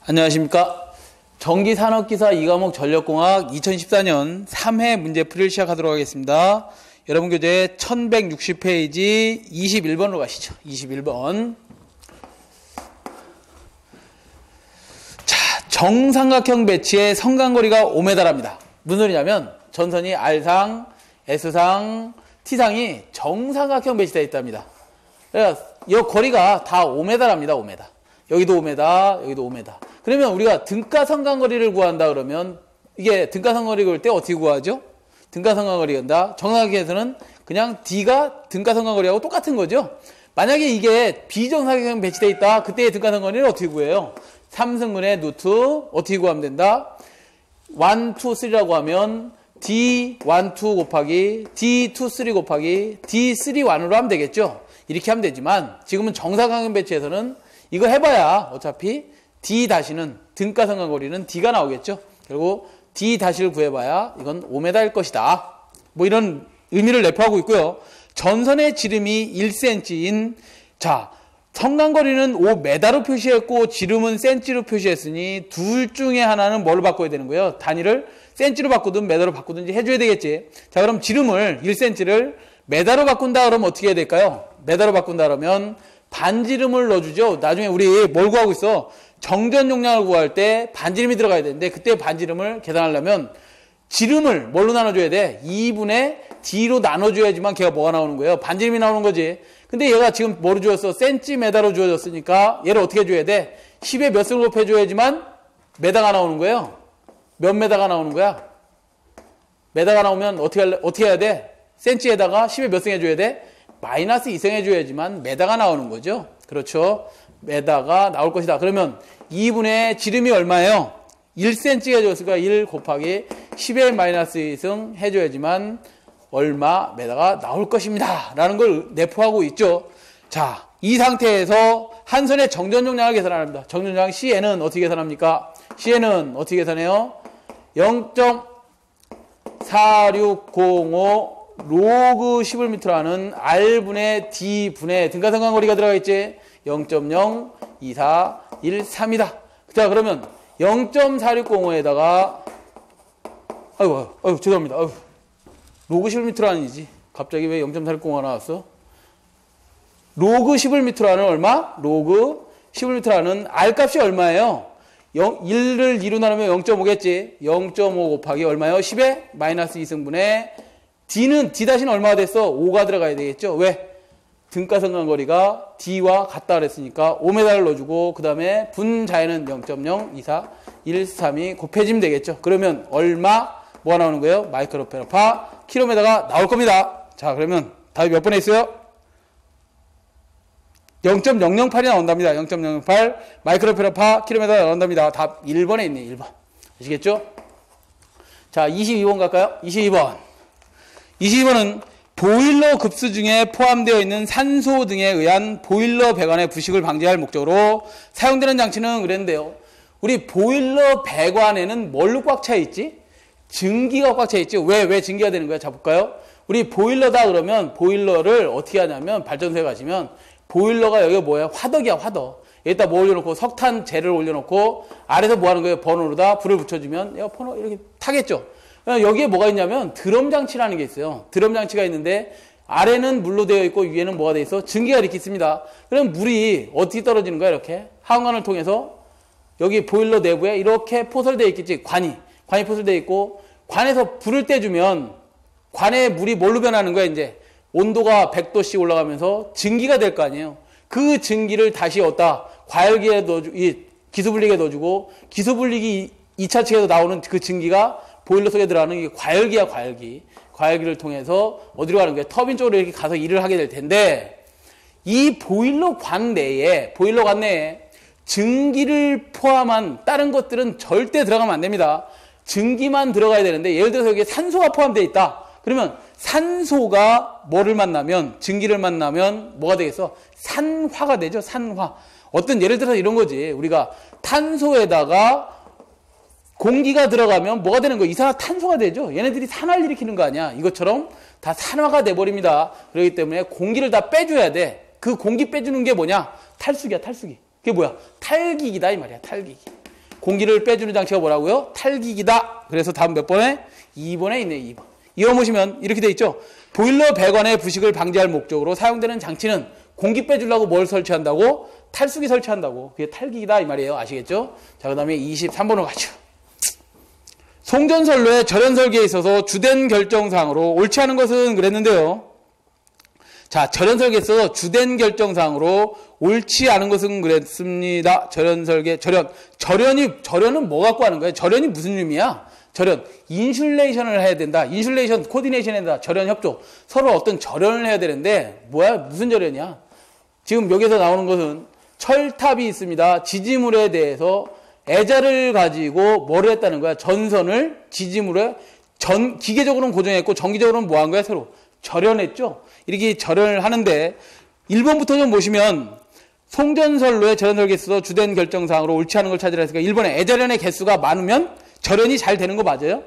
안녕하십니까. 전기산업기사 2과목 전력공학 2014년 3회 문제풀이를 시작하도록 하겠습니다. 여러분 교재 1160페이지 21번으로 가시죠. 21번. 자, 정삼각형 배치의 성간거리가 5m랍니다. 무슨 소리냐면 전선이 R상, S상, T상이 정삼각형 배치되어 있답니다. 그러니까 이 거리가 다 5m랍니다. 5m. 여기도 5m, 여기도 5m. 그러면 우리가 등가성간거리를 구한다 그러면 이게 등가성간거리 구할 때 어떻게 구하죠? 등가성간거리 구한다. 정삼각형에서는 그냥 D가 등가성간거리하고 똑같은 거죠. 만약에 이게 비정삼각형 배치되어 있다. 그때의 등가성간거리를 어떻게 구해요? 3승분의 루트 어떻게 구하면 된다? 1, 2, 3라고 하면 D1, 2 곱하기 D2, 3 곱하기 D3, 1으로 하면 되겠죠. 이렇게 하면 되지만 지금은 정삼각형 배치에서는 이거 해봐야 어차피 D 다시는 등가성간거리는 D가 나오겠죠. 그리고 D 다시를 구해봐야 이건 5m일 것이다. 뭐 이런 의미를 내포하고 있고요. 전선의 지름이 1cm인 자 성간거리는 5m로 표시했고 지름은 cm로 표시했으니 둘 중에 하나는 뭘로 바꿔야 되는 거예요? 단위를 cm로 바꾸든 m로 바꾸든지 해줘야 되겠지. 자 그럼 지름을 1cm를 m로 바꾼다 그러면 어떻게 해야 될까요? m로 바꾼다 그러면 반지름을 넣어주죠. 나중에 우리 뭘 구하고 있어? 정전 용량을 구할 때 반지름이 들어가야 되는데 그때 반지름을 계산하려면 지름을 뭘로 나눠줘야 돼? 2분의 D로 나눠줘야지만 걔가 뭐가 나오는 거예요? 반지름이 나오는 거지. 근데 얘가 지금 뭐로 주었어? 센티메다로 주어졌으니까 얘를 어떻게 해줘야 돼? 10에 몇 승을 곱해줘야지만 메다가 나오는 거예요. 몇 메다가 나오는 거야? 메다가 나오면 어떻게 해야 돼? 센치에다가 10에 몇 승 해줘야 돼? 마이너스 2승 해줘야지만 메다가 나오는 거죠. 그렇죠. 메다가 나올 것이다. 그러면 2분의 지름이 얼마예요? 1cm 해줬으니까 1 곱하기 10의 마이너스 2승 해줘야지만 얼마 메다가 나올 것입니다. 라는 걸 내포하고 있죠. 자, 이 상태에서 한 선의 정전 용량을 계산합니다. 정전 용량 C에는 어떻게 계산합니까? C에는 어떻게 계산해요? 0.4605 로그 11m라는 R분의 D분의 등가성간거리가 들어가 있지. 0.02413이다. 자 그러면 0.4605에다가 아이고 죄송합니다. 로그 11m라는이지. 갑자기 왜 0.4605가 나왔어? 로그 11m라는 얼마? 로그 11m라는 R값이 얼마예요? 1을 2로 나누면 0.5겠지. 0.5 곱하기 얼마예요? 10에 마이너스 2승분의 D는 D 다시는 얼마가 됐어? 5가 들어가야 되겠죠. 왜? 등가성간거리가 D와 같다 그랬으니까 5m를 넣어주고 그 다음에 분자에는 0.02413이 곱해지면 되겠죠. 그러면 얼마? 뭐가 나오는 거예요? 마이크로페라파 킬로미터가 나올 겁니다. 자 그러면 답이 몇 번에 있어요? 0.008이 나온답니다. 0.008 마이크로페라파 킬로미터가 나온답니다. 답 1번에 있네. 1번. 아시겠죠? 자 22번 갈까요? 22번은 보일러 급수 중에 포함되어 있는 산소 등에 의한 보일러 배관의 부식을 방지할 목적으로 사용되는 장치는 그랬는데요. 우리 보일러 배관에는 뭘로 꽉 차 있지? 증기가 꽉 차 있지. 왜 증기가 되는 거야? 자 볼까요? 우리 보일러다 그러면 보일러를 어떻게 하냐면 발전소에 가시면 보일러가 여기가 뭐야? 화덕이야 화덕. 여기다 뭐 올려놓고 석탄 재를 올려놓고 아래서 뭐 하는 거예요? 버너로다 불을 붙여주면 버너 이렇게 타겠죠. 여기에 뭐가 있냐면 드럼 장치라는 게 있어요. 드럼 장치가 있는데 아래는 물로 되어 있고 위에는 뭐가 되어 있어? 증기가 이렇게 있습니다. 그럼 물이 어떻게 떨어지는 거야? 이렇게 하원관을 통해서 여기 보일러 내부에 이렇게 포설되어 있겠지. 관이 포설되어 있고 관에서 불을 떼주면 관에 물이 뭘로 변하는 거야? 이제 온도가 100도씩 올라가면서 증기가 될 거 아니에요. 그 증기를 다시 어디다 과열기에 넣어주고 기수분리기에 넣어주고 기수분리기 2차 측에서 나오는 그 증기가 보일러 속에 들어가는 게 과열기야, 과열기. 과열기를 통해서 어디로 가는 거야? 터빈 쪽으로 이렇게 가서 일을 하게 될 텐데, 이 보일러 관 내에 증기를 포함한 다른 것들은 절대 들어가면 안 됩니다. 증기만 들어가야 되는데, 예를 들어서 여기에 산소가 포함되어 있다. 그러면 산소가 뭐를 만나면, 증기를 만나면 뭐가 되겠어? 산화가 되죠, 산화. 어떤 예를 들어서 이런 거지. 우리가 탄소에다가 공기가 들어가면 뭐가 되는 거예요? 이산화탄소가 되죠. 얘네들이 산화를 일으키는 거 아니야. 이것처럼 다 산화가 돼버립니다. 그렇기 때문에 공기를 다 빼줘야 돼. 그 공기 빼주는 게 뭐냐? 탈수기야, 탈수기. 그게 뭐야? 탈기기다 이 말이야, 탈기기. 공기를 빼주는 장치가 뭐라고요? 탈기기다. 그래서 다음 몇 번에? 2번에 있네요. 2번. 이거 보시면 이렇게 돼 있죠. 보일러 배관의 부식을 방지할 목적으로 사용되는 장치는 공기 빼주려고 뭘 설치한다고? 탈수기 설치한다고. 그게 탈기기다 이 말이에요. 아시겠죠? 자, 그 다음에 23번으로 가죠. 송전선로의 절연 설계에 있어서 주된 결정사항으로 옳지 않은 것은 그랬는데요. 자, 절연 설계에 있어서 주된 결정사항으로 옳지 않은 것은 그랬습니다. 절연 설계, 절연은 뭐 갖고 하는 거예요? 절연이 무슨 의미야? 절연, 인슐레이션을 해야 된다. 인슐레이션, 코디네이션 해야 된다. 절연 협조. 서로 어떤 절연을 해야 되는데, 뭐야? 무슨 절연이야? 지금 여기서 나오는 것은 철탑이 있습니다. 지지물에 대해서 애자를 가지고 뭐를 했다는 거야? 전선을 지지물에 기계적으로는 고정했고, 정기적으로는 뭐 한 거야? 서로 절연했죠? 이렇게 절연을 하는데, 1번부터 좀 보시면, 송전선로의 절연 설계에 있어서 주된 결정사항으로 옳지 않은 걸 찾으라 했으니까 1번에 애절연의 개수가 많으면 절연이 잘 되는 거 맞아요?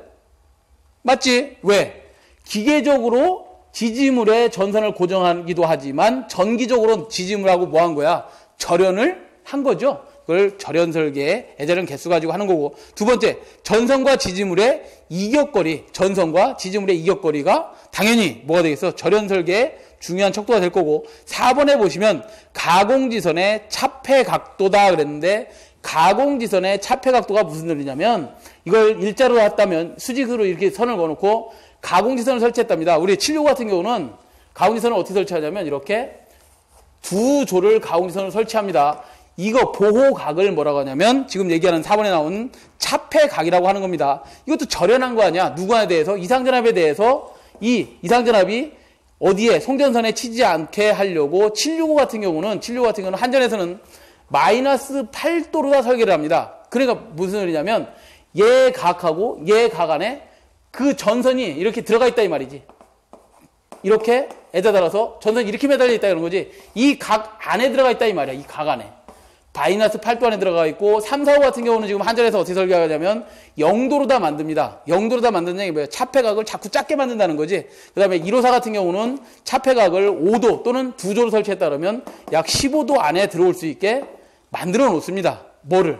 맞지? 왜? 기계적으로 지지물에 전선을 고정하기도 하지만 전기적으로 지지물하고 뭐 한 거야? 절연을 한 거죠. 그걸 절연 설계에 애절연 개수 가지고 하는 거고. 두 번째, 전선과 지지물의 이격거리, 전선과 지지물의 이격거리가 당연히 뭐가 되겠어? 절연 설계에 중요한 척도가 될 거고. 4번에 보시면 가공지선의 차폐 각도다 그랬는데 가공지선의 차폐 각도가 무슨 소리냐면 이걸 일자로 했다면 수직으로 이렇게 선을 그어놓고 가공지선을 설치했답니다. 우리 765 같은 경우는 가공지선을 어떻게 설치하냐면 이렇게 두 조를 가공지선을 설치합니다. 이거 보호각을 뭐라고 하냐면 지금 얘기하는 4번에 나온 차폐각이라고 하는 겁니다. 이것도 절연한 거 아니야? 누구에 대해서? 이상전압에 대해서 이 이상전압이 어디에 송전선에 치지 않게 하려고 765 같은 경우는 한전에서는 마이너스 8도로 다 설계를 합니다. 그러니까 무슨 소리냐면 얘 각하고 얘 각 안에 그 전선이 이렇게 들어가 있다 이 말이지. 이렇게 에다 달아서 전선이 이렇게 매달려 있다 이런 거지. 이 각 안에 들어가 있다 이 말이야. 이 각 안에. 마이너스 8도 안에 들어가 있고 3, 4, 5 같은 경우는 지금 한전에서 어떻게 설계하냐면 0도로 다 만듭니다. 0도로 다 만드는 게 뭐예요? 차폐각을 자꾸 작게 만든다는 거지. 그 다음에 154 같은 경우는 차폐각을 5도 또는 2조로 설치했다 그러면 약 15도 안에 들어올 수 있게 만들어 놓습니다. 뭐를?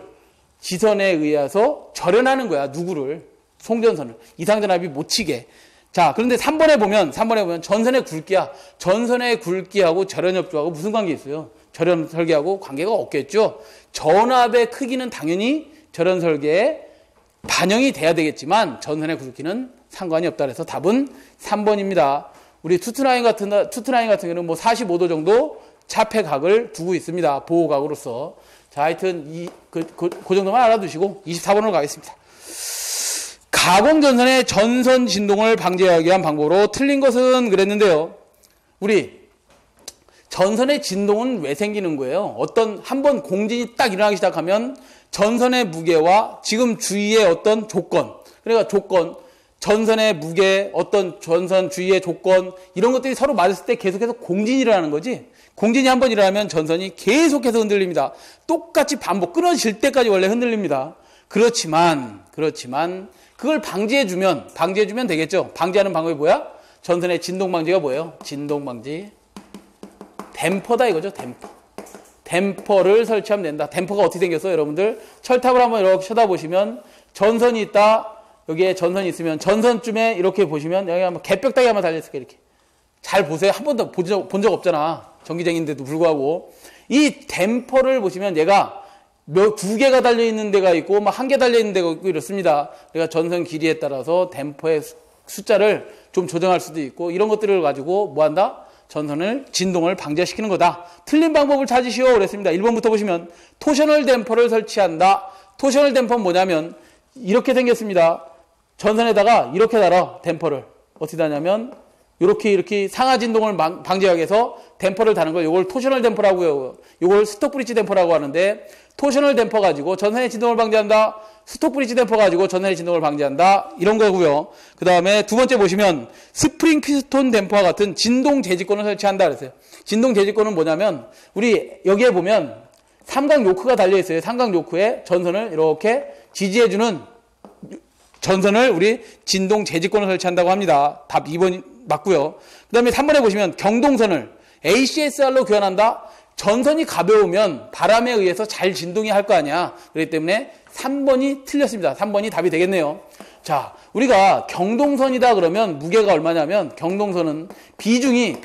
지선에 의해서 절연하는 거야. 누구를? 송전선을. 이상전압이 못 치게. 자, 그런데 3번에 보면 전선의 굵기야. 전선의 굵기하고 절연협조하고 무슨 관계 있어요? 절연 설계하고 관계가 없겠죠. 전압의 크기는 당연히 절연 설계에 반영이 돼야 되겠지만 전선의 굵기는 상관이 없다. 그래서 답은 3번입니다. 우리 투트라인 같은 경우는 뭐 45도 정도 차폐각을 두고 있습니다. 보호각으로서. 자, 하여튼 그 정도만 알아두시고 24번으로 가겠습니다. 가공전선의 전선 진동을 방지하기 위한 방법으로 틀린 것은 그랬는데요. 우리 전선의 진동은 왜 생기는 거예요? 한번 공진이 딱 일어나기 시작하면 전선의 무게와 지금 주위의 어떤 조건, 그러니까 전선의 무게, 어떤 전선 주위의 조건, 이런 것들이 서로 맞았을 때 계속해서 공진이 일어나는 거지. 공진이 한번 일어나면 전선이 계속해서 흔들립니다. 똑같이 반복, 끊어질 때까지 원래 흔들립니다. 그렇지만 그걸 방지해주면 되겠죠. 방지하는 방법이 뭐야? 전선의 진동 방지가 뭐예요? 진동 방지. 댐퍼다 이거죠. 댐퍼를 설치하면 된다. 댐퍼가 어떻게 생겼어요? 여러분들 철탑을 한번 이렇게 쳐다보시면 전선이 있다. 여기에 전선이 있으면 전선쯤에 이렇게 보시면 여기 한번 갯벽다기 한번 달려있을 거예요. 이렇게 잘 보세요. 한 번도 본 적 없잖아. 전기쟁인데도 불구하고 이 댐퍼를 보시면 얘가 두 개가 달려있는 데가 있고 한 개 달려있는 데가 있고 이렇습니다. 그러니까 전선 길이에 따라서 댐퍼의 숫자를 좀 조정할 수도 있고 이런 것들을 가지고 뭐 한다? 전선을 진동을 방지시키는 거다. 틀린 방법을 찾으시오 그랬습니다. 1번부터 보시면 토셔널 댐퍼를 설치한다. 토셔널 댐퍼는 뭐냐면 이렇게 생겼습니다. 전선에다가 이렇게 달아. 댐퍼를 어떻게 다냐면 이렇게 상하 진동을 방지하기 위해서 댐퍼를 다는 걸 이걸 토셔널 댐퍼라고요. 이걸 스톡 브릿지 댐퍼라고 하는데 토셔널 댐퍼 가지고 전선의 진동을 방지한다. 스톡 브릿지 댐퍼 가지고 전선의 진동을 방지한다. 이런 거고요. 그 다음에 두 번째 보시면 스프링 피스톤 댐퍼와 같은 진동 제지권을 설치한다 그랬어요. 진동 제지권은 뭐냐면 우리 여기에 보면 삼각 요크가 달려 있어요. 삼각 요크에 전선을 이렇게 지지해주는 전선을 우리 진동 제지권을 설치한다고 합니다. 답 2번 맞고요. 그 다음에 3번에 보시면 경동선을 ACSR로 교환한다. 전선이 가벼우면 바람에 의해서 잘 진동이 할 거 아니야. 그렇기 때문에 3번이 틀렸습니다. 3번이 답이 되겠네요. 자, 우리가 경동선이다 그러면 무게가 얼마냐면 경동선은 비중이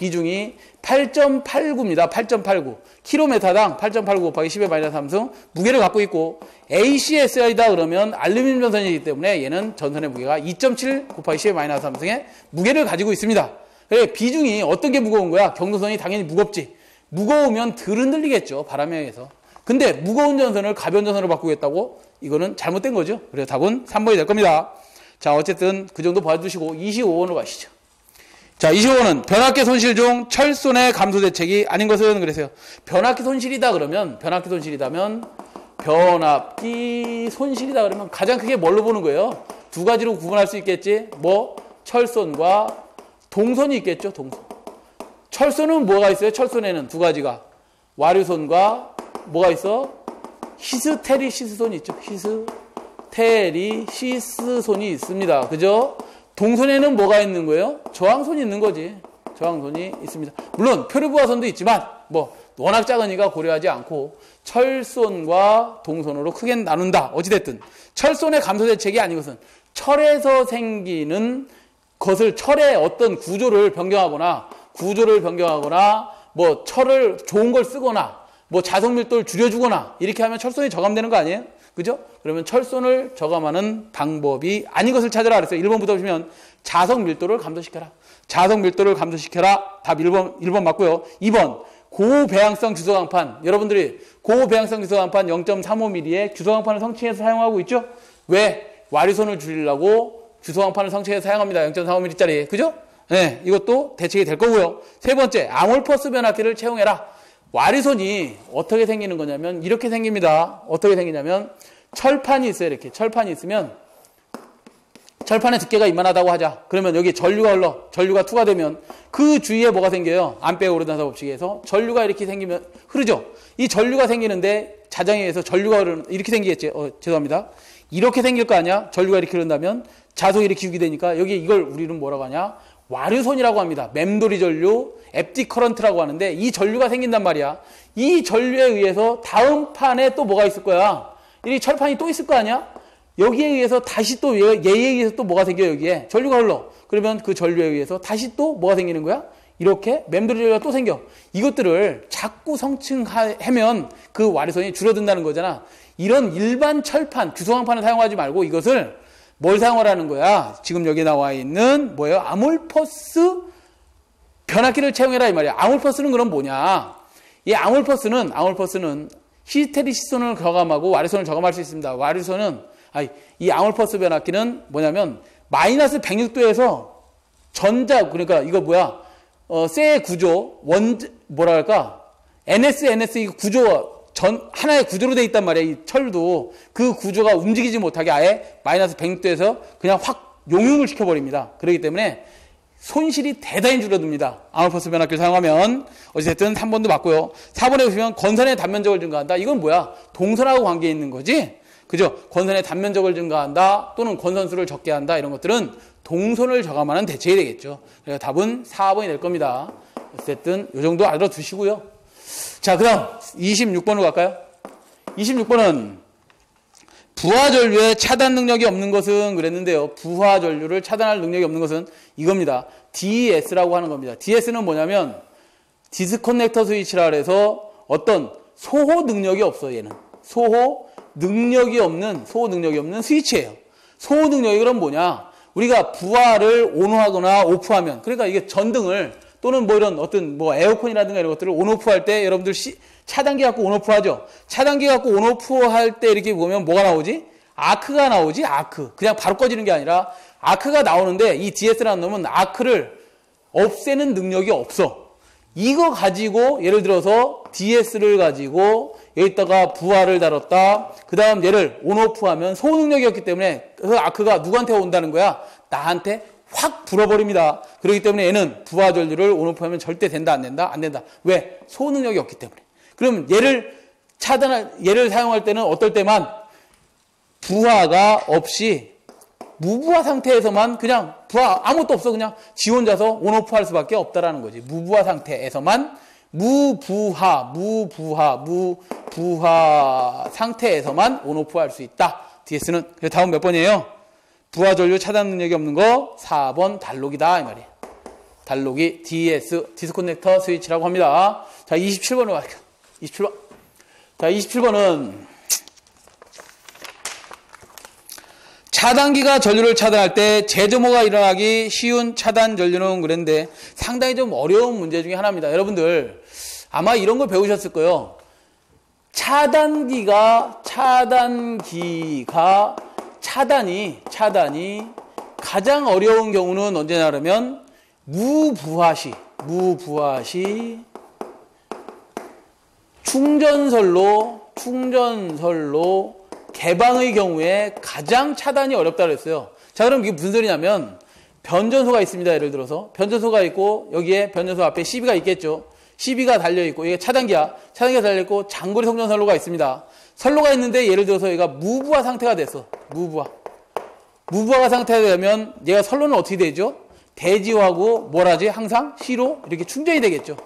8.89입니다. 8.89. 킬로미터당 8.89 곱하기 10의 마이너스 3승 무게를 갖고 있고 ACSI다 그러면 알루미늄 전선이기 때문에 얘는 전선의 무게가 2.7 곱하기 10의 마이너스 3승의 무게를 가지고 있습니다. 그래 비중이 어떤 게 무거운 거야? 경동선이 당연히 무겁지. 무거우면 덜 흔들리겠죠. 바람에 의해서. 근데 무거운 전선을 가벼운 전선으로 바꾸겠다고? 이거는 잘못된 거죠. 그래서 답은 3번이 될 겁니다. 자, 어쨌든 그 정도 봐주시고 25번으로 가시죠. 자, 25번은 변압기 손실 중 철손의 감소 대책이 아닌 것은 그래서요. 변압기 손실이다 그러면 변압기 손실이다 그러면 가장 크게 뭘로 보는 거예요? 두 가지로 구분할 수 있겠지. 뭐 철손과 동선이 있겠죠. 동선. 철손은 뭐가 있어요? 철손에는 두 가지가 와류손과 뭐가 있어? 히스테리시스손이 있죠. 히스테리시스손이 있습니다. 그죠? 동선에는 뭐가 있는 거예요? 저항선이 있는 거지. 저항선이 있습니다. 물론 표류부하선도 있지만 뭐 워낙 작으니까 고려하지 않고 철손과 동선으로 크게 나눈다. 어찌됐든 철손의 감소 대책이 아닌 것은 철에서 생기는 것을 철의 어떤 구조를 변경하거나 뭐 철을 좋은 걸 쓰거나 뭐 자석 밀도를 줄여주거나 이렇게 하면 철손이 저감되는 거 아니에요? 그죠? 그러면 철손을 저감하는 방법이 아닌 것을 찾으라 그랬어요. 1번부터 보시면 자석 밀도를 감소시켜라. 자석 밀도를 감소시켜라. 답 1번 맞고요. 2번 고배양성 규소강판. 여러분들이 고배양성 규소강판 0.35mm의 규소강판을 성층해서 사용하고 있죠? 왜? 와류손을 줄이려고 규소강판을 성층해서 사용합니다. 0.35mm짜리. 그죠? 네, 이것도 대책이 될 거고요. 세 번째, 아몰퍼스 변압기를 채용해라. 와류손이 어떻게 생기는 거냐면 이렇게 생깁니다. 어떻게 생기냐면 철판이 있어요. 이렇게 철판이 있으면 철판의 두께가 이만하다고 하자. 그러면 여기 전류가 투과되면 그 주위에 뭐가 생겨요? 암페어 오르나사 법칙에서 전류가 이렇게 생기면 흐르죠. 이 전류가 생기는데 자장에 의해서 전류가 이렇게 생기겠지. 죄송합니다. 이렇게 생길 거 아니야? 전류가 이렇게 흐른다면 자석이 이렇게 유기되니까 여기 이걸 우리는 뭐라고 하냐? 와류손이라고 합니다. 맴돌이 전류, 앱디 커런트라고 하는데 이 전류가 생긴단 말이야. 이 전류에 의해서 다음 판에 또 뭐가 있을 거야? 이 철판이 또 있을 거 아니야? 여기에 의해서 다시 또 얘에 의해서 또 뭐가 생겨 여기에? 전류가 흘러. 그러면 그 전류에 의해서 다시 또 뭐가 생기는 거야? 이렇게 맴돌이 전류가 또 생겨. 이것들을 자꾸 성층하면 그 와류손이 줄어든다는 거잖아. 이런 일반 철판, 규소강판을 사용하지 말고 이것을 뭘 사용하라는 거야? 지금 여기 나와 있는 뭐예요? 아몰퍼스 변압기를 채용해라 이 말이야. 아몰퍼스는 그럼 뭐냐? 이 아몰퍼스는 히스테리시손을 저감하고 와류손을 저감할 수 있습니다. 이 아몰퍼스 변압기는 뭐냐면 마이너스 106도에서 그러니까 이거 쇠 구조 NS 이 구조 하나의 구조로 돼 있단 말이야. 이 철도 그 구조가 움직이지 못하게 아예 마이너스 106도에서 그냥 확 용융을 시켜버립니다. 그렇기 때문에 손실이 대단히 줄어듭니다. 아몰퍼스 변압기를 사용하면. 어쨌든 3번도 맞고요. 4번에 보시면 건선의 단면적을 증가한다. 이건 뭐야? 동선하고 관계 있는 거지? 그죠? 건선의 단면적을 증가한다. 또는 건선수를 적게 한다. 이런 것들은 동선을 저감하는 대책이 되겠죠. 그래서 답은 4번이 될 겁니다. 어쨌든 이 정도 알아두시고요. 자, 그 다음 26번으로 갈까요? 26번은 부하전류의 차단 능력이 없는 것은 그랬는데요. 부하전류를 차단할 능력이 없는 것은 이겁니다. DS라고 하는 겁니다. DS는 뭐냐면 디스커넥터 스위치라 그래서 어떤 소호 능력이 없어. 얘는 소호 능력이 없는 스위치예요. 소호 능력이 그럼 뭐냐? 우리가 부하를 온하거나 오프하면, 그러니까 이게 전등을 또는 뭐 이런 어떤 뭐 에어컨이라든가 이런 것들을 온오프할 때 여러분들 차단기 갖고 온오프하죠. 차단기 갖고 온오프할 때 이렇게 보면 뭐가 나오지? 아크가 나오지. 아크. 그냥 바로 꺼지는 게 아니라 아크가 나오는데 이 DS라는 놈은 아크를 없애는 능력이 없어. 이거 가지고 예를 들어서 DS를 가지고 여기다가 부하를 달았다. 그 다음 얘를 온오프하면 소능력이었기 때문에 그 아크가 누구한테 온다는 거야? 나한테 확 불어버립니다. 그렇기 때문에 얘는 부하 전류를 온오프하면 절대 된다, 안 된다? 안 된다. 왜? 소능력이 없기 때문에. 그럼 얘를 사용할 때는 어떨 때만 부하가 없이 무부하 상태에서만 그냥 부하 아무것도 없어 그냥 지 혼자서 온오프 할 수밖에 없다라는 거지. 무부하 상태에서만 무부하 상태에서만 온오프 할 수 있다. DS는. 그래서 다음 몇 번이에요? 부하 전류 차단 능력이 없는 거 4번 단록이다 이 말이에요. 단록이 DS 디스커넥터 스위치라고 합니다. 자, 27번으로 갈게요. 27번. 자, 27번은 차단기가 전류를 차단할 때 재점호가 일어나기 쉬운 차단 전류는 그랬는데 상당히 좀 어려운 문제 중에 하나입니다. 여러분들 아마 이런 걸 배우셨을 거예요. 차단기가 차단이 가장 어려운 경우는 언제냐 그러면 무부하시 충전설로 개방의 경우에 가장 차단이 어렵다고 그랬어요. 자, 그럼 이게 무슨 소리냐면 변전소가 있습니다. 예를 들어서 변전소가 있고 여기에 변전소 앞에 CB가 있겠죠. CB가 달려있고 이게 차단기가 달려있고 장거리 송전 선로가 있습니다. 선로가 있는데 예를 들어서 얘가 무부하 상태가 됐어. 무부하가 상태가 되면 얘가 선로는 어떻게 되죠? 대지하고 뭘 하지? 항상 C로 이렇게 충전이 되겠죠.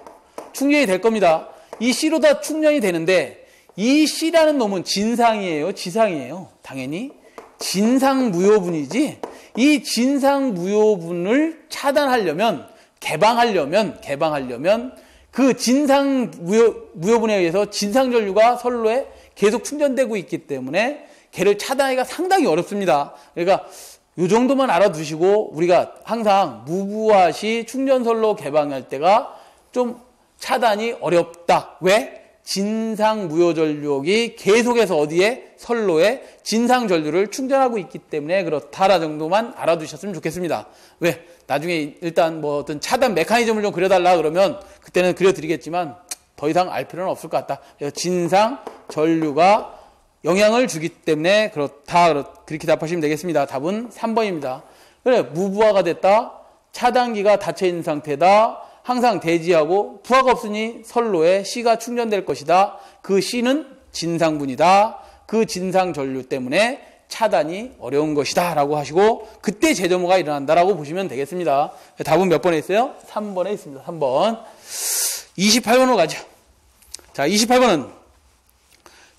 충전이 될 겁니다. 이 C로 다 충전이 되는데 이 C라는 놈은 진상이에요? 지상이에요? 당연히 진상무효분이지. 이 진상무효분을 차단하려면 개방하려면 그 진상무효분에 의해서 진상전류가 선로에 계속 충전되고 있기 때문에 걔를 차단하기가 상당히 어렵습니다. 그러니까 이 정도만 알아두시고 우리가 항상 무부하시 충전선로 개방할 때가 좀 차단이 어렵다. 왜? 진상무효전류기 계속해서 어디에? 선로에 진상전류를 충전하고 있기 때문에 그렇다라 정도만 알아두셨으면 좋겠습니다. 왜? 나중에 일단 뭐 어떤 차단 메커니즘을 좀 그려달라 그러면 그때는 그려드리겠지만 더 이상 알 필요는 없을 것 같다. 그래서 진상전류가 영향을 주기 때문에 그렇다. 그렇게 답하시면 되겠습니다. 답은 3번입니다. 그래, 무부하가 됐다. 차단기가 닫혀있는 상태다. 항상 대지하고 부하가 없으니 선로에 C가 충전될 것이다. 그 C는 진상분이다. 그 진상전류 때문에 차단이 어려운 것이다. 라고 하시고 그때 재점호가 일어난다라고 보시면 되겠습니다. 답은 몇 번에 있어요? 3번에 있습니다. 3번. 28번으로 가죠. 자, 28번은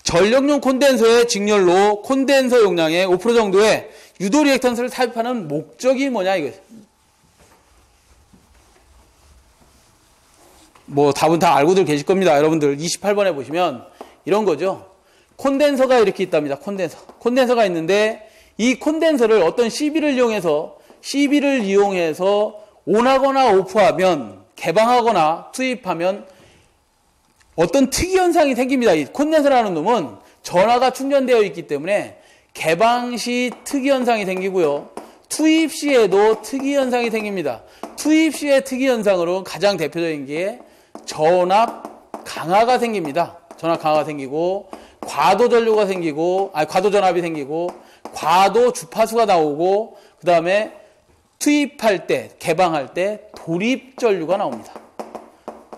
전력용 콘덴서의 직렬로 콘덴서 용량의 5% 정도의 유도 리액턴스를 삽입하는 목적이 뭐냐 이거죠. 뭐 답은 다 알고들 계실 겁니다. 여러분들 28번에 보시면 이런 거죠. 콘덴서가 이렇게 있답니다. 콘덴서가 있는데 이 콘덴서를 어떤 CB를 이용해서 온하거나 오프하면 개방하거나 투입하면 어떤 특이현상이 생깁니다. 이 콘덴서라는 놈은 전하가 충전되어 있기 때문에 개방 시 특이현상이 생기고요. 투입 시에도 특이현상이 생깁니다. 투입 시의 특이현상으로 가장 대표적인 게 전압 강화가 생깁니다. 전압 강화가 생기고 과도 전류가 생기고 과도 전압이 생기고 과도 주파수가 나오고 그 다음에 투입할 때 개방할 때 도립 전류가 나옵니다.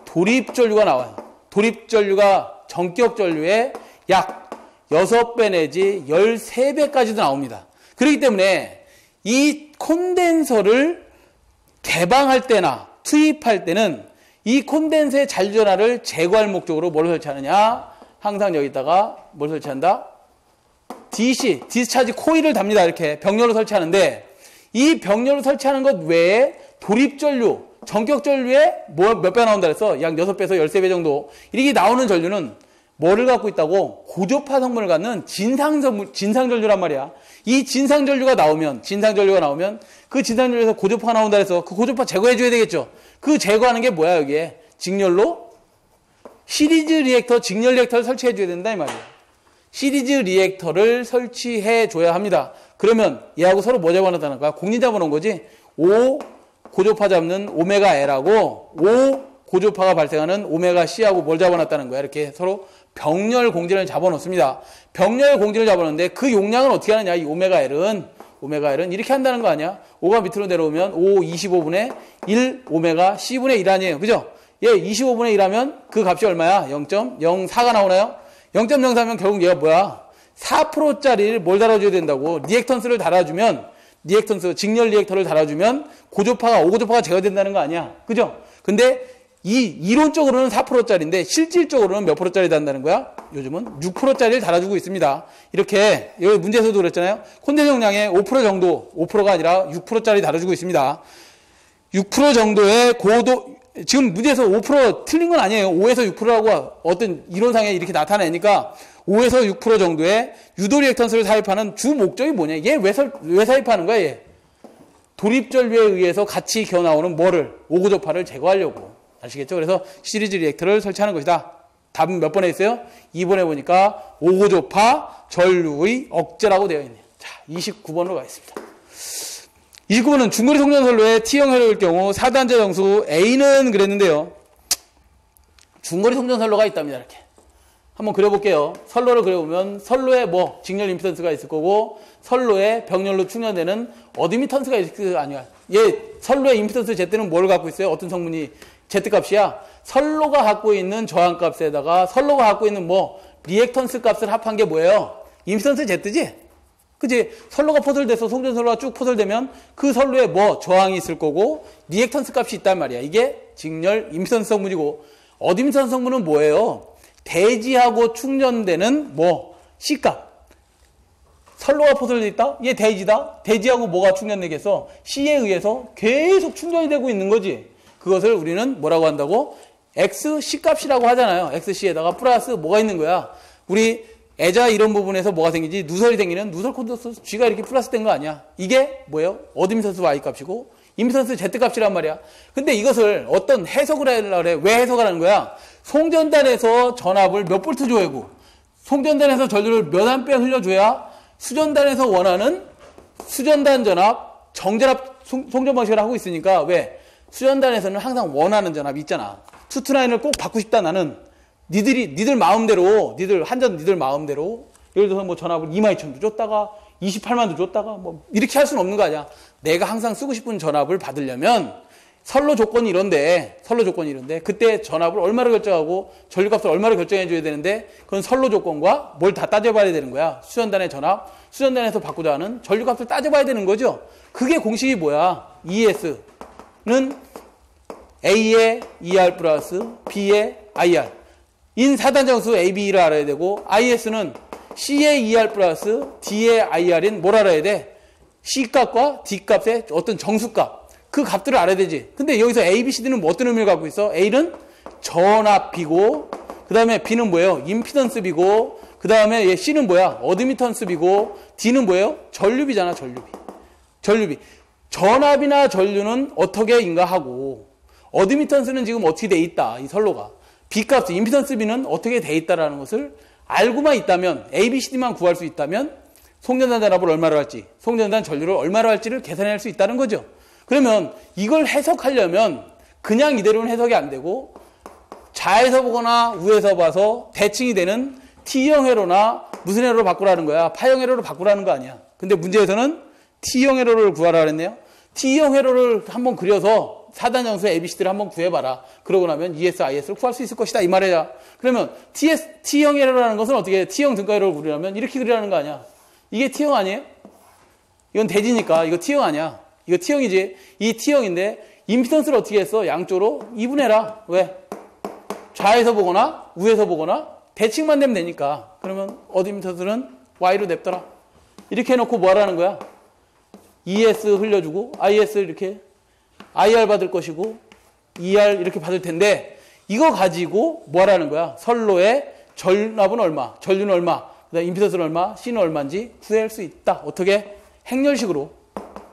도립 전류가 나와요. 도립 전류가 전격 전류의 약 6배 내지 13배까지도 나옵니다. 그렇기 때문에 이 콘덴서를 개방할 때나 투입할 때는 이 콘덴서의 잔류전하를 제거할 목적으로 뭘 설치하느냐? 항상 여기다가 뭘 설치한다? 디스차지 코일을 답니다. 이렇게 병렬로 설치하는데 이 병렬로 설치하는 것 외에 도립전류, 전격전류에 몇 배 나온다 그래서 약 6배에서 13배 정도 이렇게 나오는 전류는 뭐를 갖고 있다고? 고조파 성분을 갖는 진상전류란 말이야. 이 진상전류가 나오면 그 진상전류에서 고조파가 나온다 해서 그 고조파 제거해줘야 되겠죠. 그 제거하는 게 뭐야 여기에? 직렬로 시리즈 리액터, 직렬 리액터를 설치해줘야 된다 이 말이야. 시리즈 리액터를 설치해줘야 합니다. 그러면 얘하고 서로 뭐 잡아놨다는 거야? 공리 잡아놓은 거지. O 고조파 잡는 오메가 L하고 O 고조파가 발생하는 오메가 C하고 뭘 잡아놨다는 거야. 이렇게 서로 병렬 공진을 잡아놓습니다. 병렬 공진을 잡아놓는데 그 용량은 어떻게 하느냐. 이 오메가 L은 이렇게 한다는 거 아니야? 5가 밑으로 내려오면 5 25분의 1 오메가 C분의 1 아니에요. 그죠? 얘 25분의 1 하면 그 값이 얼마야? 0.04가 나오나요? 0.04면 결국 얘가 뭐야? 4%짜리를 뭘 달아줘야 된다고? 리액턴스를 달아주면 직렬 리액터를 달아주면 고조파가 5고조파가 제거된다는 거 아니야. 그죠? 근데 이론적으로는 4%짜리인데 실질적으로는 몇 %짜리 단다는 거야? 요즘은 6%짜리를 달아주고 있습니다. 이렇게 여기 문제에서도 그랬잖아요. 콘덴성량의 5% 정도, 5%가 아니라 6%짜리 달아주고 있습니다. 6% 정도의 고도, 지금 문제에서 5% 틀린 건 아니에요. 5에서 6%라고 어떤 이론상에 이렇게 나타내니까 5에서 6% 정도의 유도 리액턴스를 삽입하는 주 목적이 뭐냐? 얘 왜 삽입하는 거야, 얘? 도립전류에 의해서 같이 기어 나오는 뭐를? 오고조파를 제거하려고. 아시겠죠? 그래서 시리즈 리액터를 설치하는 것이다. 답은 몇 번에 있어요? 2번에 보니까 오고조파 전류의 억제라고 되어 있네요. 자, 29번으로 가겠습니다. 29번은 중거리 송전선로의 T형 회로일 경우 4단자 정수 A는 그랬는데요. 중거리 송전선로가 있답니다. 이렇게. 한번 그려볼게요. 선로를 그려보면 선로에 뭐 직렬 임피던스가 있을 거고 선로에 병렬로 충전되는 어드미턴스가 있을 거 아니야. 얘 선로의 임피던스 Z는 뭘 갖고 있어요? 어떤 성분이 Z값이야? 선로가 갖고 있는 저항값에다가 선로가 갖고 있는 뭐 리액턴스 값을 합한 게 뭐예요? 임피던스 Z지? 그치? 선로가 포설돼서 송전선로가 쭉 포설되면 그 선로에 뭐 저항이 있을 거고 리액턴스 값이 있단 말이야. 이게 직렬 임피던스 성분이고 어드미턴스 성분은 뭐예요? 대지하고 충전되는 뭐 C값. 선로가 포설돼 있다? 얘 대지다? 대지하고 뭐가 충전되겠어? C에 의해서 계속 충전이 되고 있는 거지. 그것을 우리는 뭐라고 한다고? XC값이라고 하잖아요. XC에다가 플러스 뭐가 있는 거야? 우리 애자 이런 부분에서 뭐가 생기지? 누설이 생기는 누설 콘덴서스 G가 이렇게 플러스 된 거 아니야? 이게 뭐예요? 어드미턴스 Y값이고 임피던스 Z값이란 말이야. 근데 이것을 어떤 해석을 하려고 그래. 왜 해석하라는 거야? 송전단에서 전압을 몇 볼트 줘야고 송전단에서 전류를 몇 암페어 흘려줘야 수전단에서 원하는 수전단 전압, 정전압 송전 방식을 하고 있으니까 왜? 수전단에서는 항상 원하는 전압이 있잖아. 투투라인을 꼭 받고 싶다 나는. 니들 마음대로, 니들 마음대로 예를 들어서 뭐 전압을 22,000도 줬다가 28만도 줬다가 뭐 이렇게 할 수는 없는 거 아니야. 내가 항상 쓰고 싶은 전압을 받으려면 선로 조건이 이런데 그때 전압을 얼마로 결정하고 전류값을 얼마로 결정해 줘야 되는데 그건 선로 조건과 뭘 다 따져봐야 되는 거야. 수전단의 전압, 수전단에서 받고자 하는 전류값을 따져봐야 되는 거죠. 그게 공식이 뭐야? ES는 A의 ER 플러스 B의 IR 인 4단 정수 AB를 알아야 되고 IS는 C의 ER 플러스 D의 IR인 뭘 알아야 돼? C값과 D값의 어떤 정수값 그 값들을 알아야 되지. 근데 여기서 A, B, C, D는 뭐 어떤 의미를 갖고 있어? A는 전압비고 그 다음에 B는 뭐예요? 임피던스비고 그 다음에 C는 뭐야? 어드미턴스비고 D는 뭐예요? 전류비잖아. 전류비. 전압이나 전류는 어떻게 인가하고 어드미턴스는 지금 어떻게 돼 있다. 이 선로가. B값, 임피던스비는 어떻게 돼 있다라는 것을 알고만 있다면 A, B, C, D만 구할 수 있다면 송전단 전압을 얼마로 할지 송전단 전류를 얼마로 할지를 계산할 수 있다는 거죠. 그러면 이걸 해석하려면 그냥 이대로는 해석이 안 되고 좌에서 보거나 우에서 봐서 대칭이 되는 T형 회로나 무슨 회로로 바꾸라는 거야? 파형 회로로 바꾸라는 거 아니야. 근데 문제에서는 T형 회로를 구하라 그랬네요. T형 회로를 한번 그려서 4단 정수의 ABCD를 한번 구해봐라. 그러고 나면 ES, IS를 구할 수 있을 것이다. 이 말이야. 그러면 T형 회로라는 것은 어떻게 해? T형 등가 회로를 그리려면 이렇게 그리라는 거 아니야. 이게 T형 아니에요? 이건 대지니까 이거 T형 아니야. 이거 T형이지. 이 T형인데 임피던스를 어떻게 했어? 양쪽으로 2분해라. 왜? 좌에서 보거나 우에서 보거나 대칭만 되면 되니까. 그러면 어드미턴스는 Y로 냅더라. 이렇게 해놓고 뭐 하라는 거야? ES 흘려주고 IS 이렇게 IR 받을 것이고 ER 이렇게 받을 텐데 이거 가지고 뭐 하라는 거야? 선로의 전압은 얼마? 전류는 얼마? 그다음 임피던스는 얼마? C는 얼마인지 구할 수 있다. 어떻게? 행렬식으로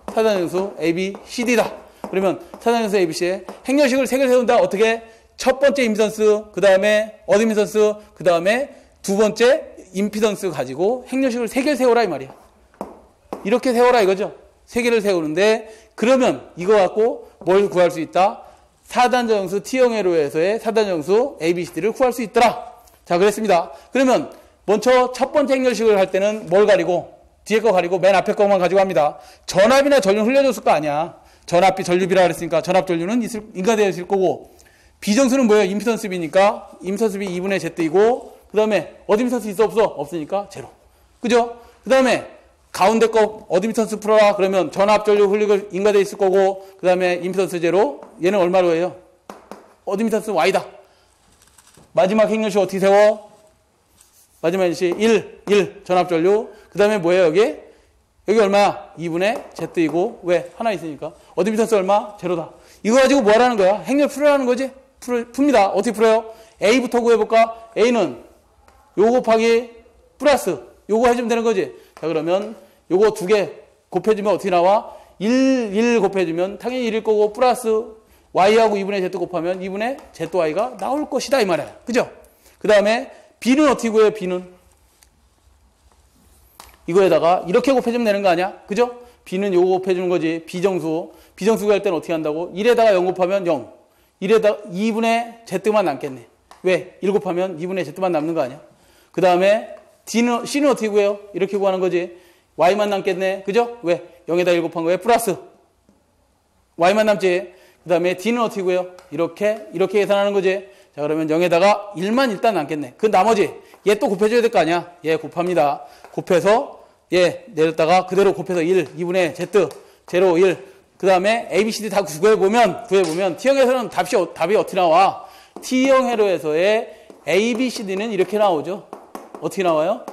4단 정수 AB, CD다. 그러면 4단 정수 ABC에 행렬식을 3개를 세운다. 어떻게? 첫 번째 임피던스, 그 다음에 어드미턴스, 그 다음에 두 번째 임피던스 가지고 행렬식을 3개를 세워라 이 말이야. 이렇게 세워라 이거죠. 3개를 세우는데 그러면 이거 갖고 뭘 구할 수 있다? 4단 정수 T형 회로에서의 4단 정수 ABCD를 구할 수 있더라. 자, 그랬습니다. 그러면 먼저 첫 번째 행렬식을 할 때는 뭘 가리고 뒤에 거 가리고 맨 앞에 거만 가지고 합니다. 전압이나 전류는 흘려줬을 거 아니야. 전압비 전류비라 그랬으니까 전압 전류는 인가되어 있을 거고 비정수는 뭐예요? 임피던스비니까 임피던스비 2분의 Z이고 그 다음에 어드미턴스 있어 없어? 없으니까 제로. 그죠? 그 다음에 가운데 거 어드미턴스 풀어라. 그러면 전압 전류 흘리고 인가되어 있을 거고 그 다음에 임피던스 제로. 얘는 얼마로 해요? 어드미턴스 Y다. 마지막 행렬식 어떻게 세워? 마지막 행렬식 1 전압전류. 그 다음에 뭐예요 여기? 여기 얼마야? 2분의 Z이고 왜? 하나 있으니까. 어드미턴스 얼마? 제로다. 이거 가지고 뭐 하라는 거야? 행렬 풀으라는 거지? 풉니다. 어떻게 풀어요? A부터 구해볼까? A는 요거 곱하기 플러스 요거 해주면 되는 거지. 자 그러면 요거 두 개 곱해주면 어떻게 나와? 1 곱해주면 당연히 1일 거고 플러스 Y하고 2분의 Z 곱하면 2분의 ZY가 나올 것이다 이 말이야. 그죠? 그 다음에 B는 어떻게 구해요? B는 이거에다가 이렇게 곱해주면 되는 거 아니야? 그죠? B는 요거 곱해주는 거지. 비정수 구할 때는 어떻게 한다고? 1에다가 0 곱하면 0 1에다가 2분의 Z만 남겠네. 왜? 1 곱하면 2분의 Z만 남는 거 아니야? 그 다음에 C는 어떻게 구해요? 이렇게 구하는 거지. Y만 남겠네. 그죠? 왜? 0에다 1 곱한 거에 플러스 Y만 남지. 그 다음에 D는 어떻게 구해요? 이렇게 계산하는 거지. 자 그러면 0에다가 1만 일단 남겠네. 그 나머지 얘 또 곱해줘야 될 거 아니야? 얘 곱합니다. 곱해서 얘 내렸다가 그대로 곱해서 1 2분의 Z 0 1 그 다음에 A, B, C, D 다 구해보면 T형에서는 답이 어떻게 나와? T형 회로에서의 A, B, C, D는 이렇게 나오죠. 어떻게 나와요?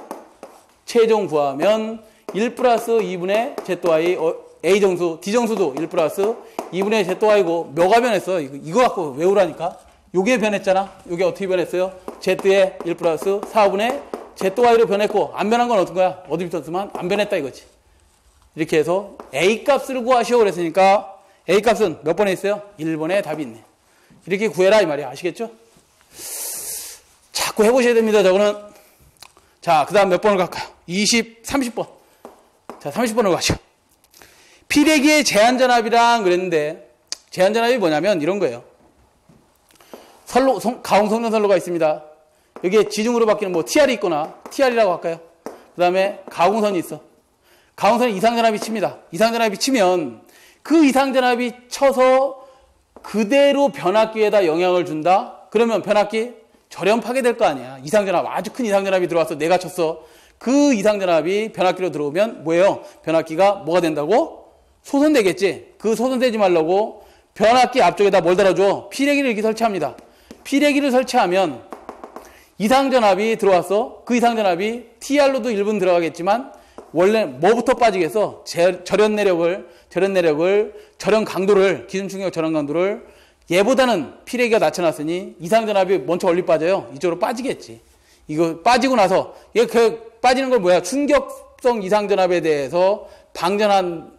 최종 구하면 1 플러스 2분의 ZY A정수, D정수도 1 플러스 2분의 ZY고 뭐가 변했어? 이거 갖고 외우라니까. 요게 변했잖아. 요게 어떻게 변했어요? Z에 1 플러스 4분의 ZY로 변했고 안 변한 건 어떤 거야? 어드미턴스만 안 변했다 이거지. 이렇게 해서 A 값을 구하시오 그랬으니까 A 값은 몇 번에 있어요? 1번에 답이 있네. 이렇게 구해라 이 말이야. 아시겠죠? 자꾸 해보셔야 됩니다. 저거는. 자, 그 다음 몇 번을 갈까요? 30번. 자, 30번으로 가시죠. 피레기의 제한전압이랑 그랬는데 제한전압이 뭐냐면 이런 거예요. 가공성전선로가 있습니다. 여기에 지중으로 바뀌는 뭐 TR이 있거나 TR이라고 할까요? 그 다음에 가공선이 있어. 가공선이 이상전압이 칩니다. 이상전압이 치면 그 이상전압이 쳐서 그대로 변압기에다 영향을 준다? 그러면 변압기 절연 파괴될 거 아니야. 이상전압, 아주 큰 이상전압이 들어와서 내가 쳤어. 그 이상전압이 변압기로 들어오면 뭐예요? 변압기가 뭐가 된다고? 소선되겠지. 그 소선되지 말라고 변압기 앞쪽에다 뭘 달아줘? 피레기를 이렇게 설치합니다. 피레기를 설치하면 이상전압이 들어왔어. 그 이상전압이 TR로도 일부는 들어가겠지만 원래 뭐부터 빠지겠어? 절연 내력을, 절연 강도를, 기준 충격 절연 강도를 얘보다는 피레기가 낮춰놨으니 이상전압이 먼저 얼리 빠져요. 이쪽으로 빠지겠지. 이거 빠지고 나서 얘 빠지는 걸 뭐야? 충격성 이상전압에 대해서 방전한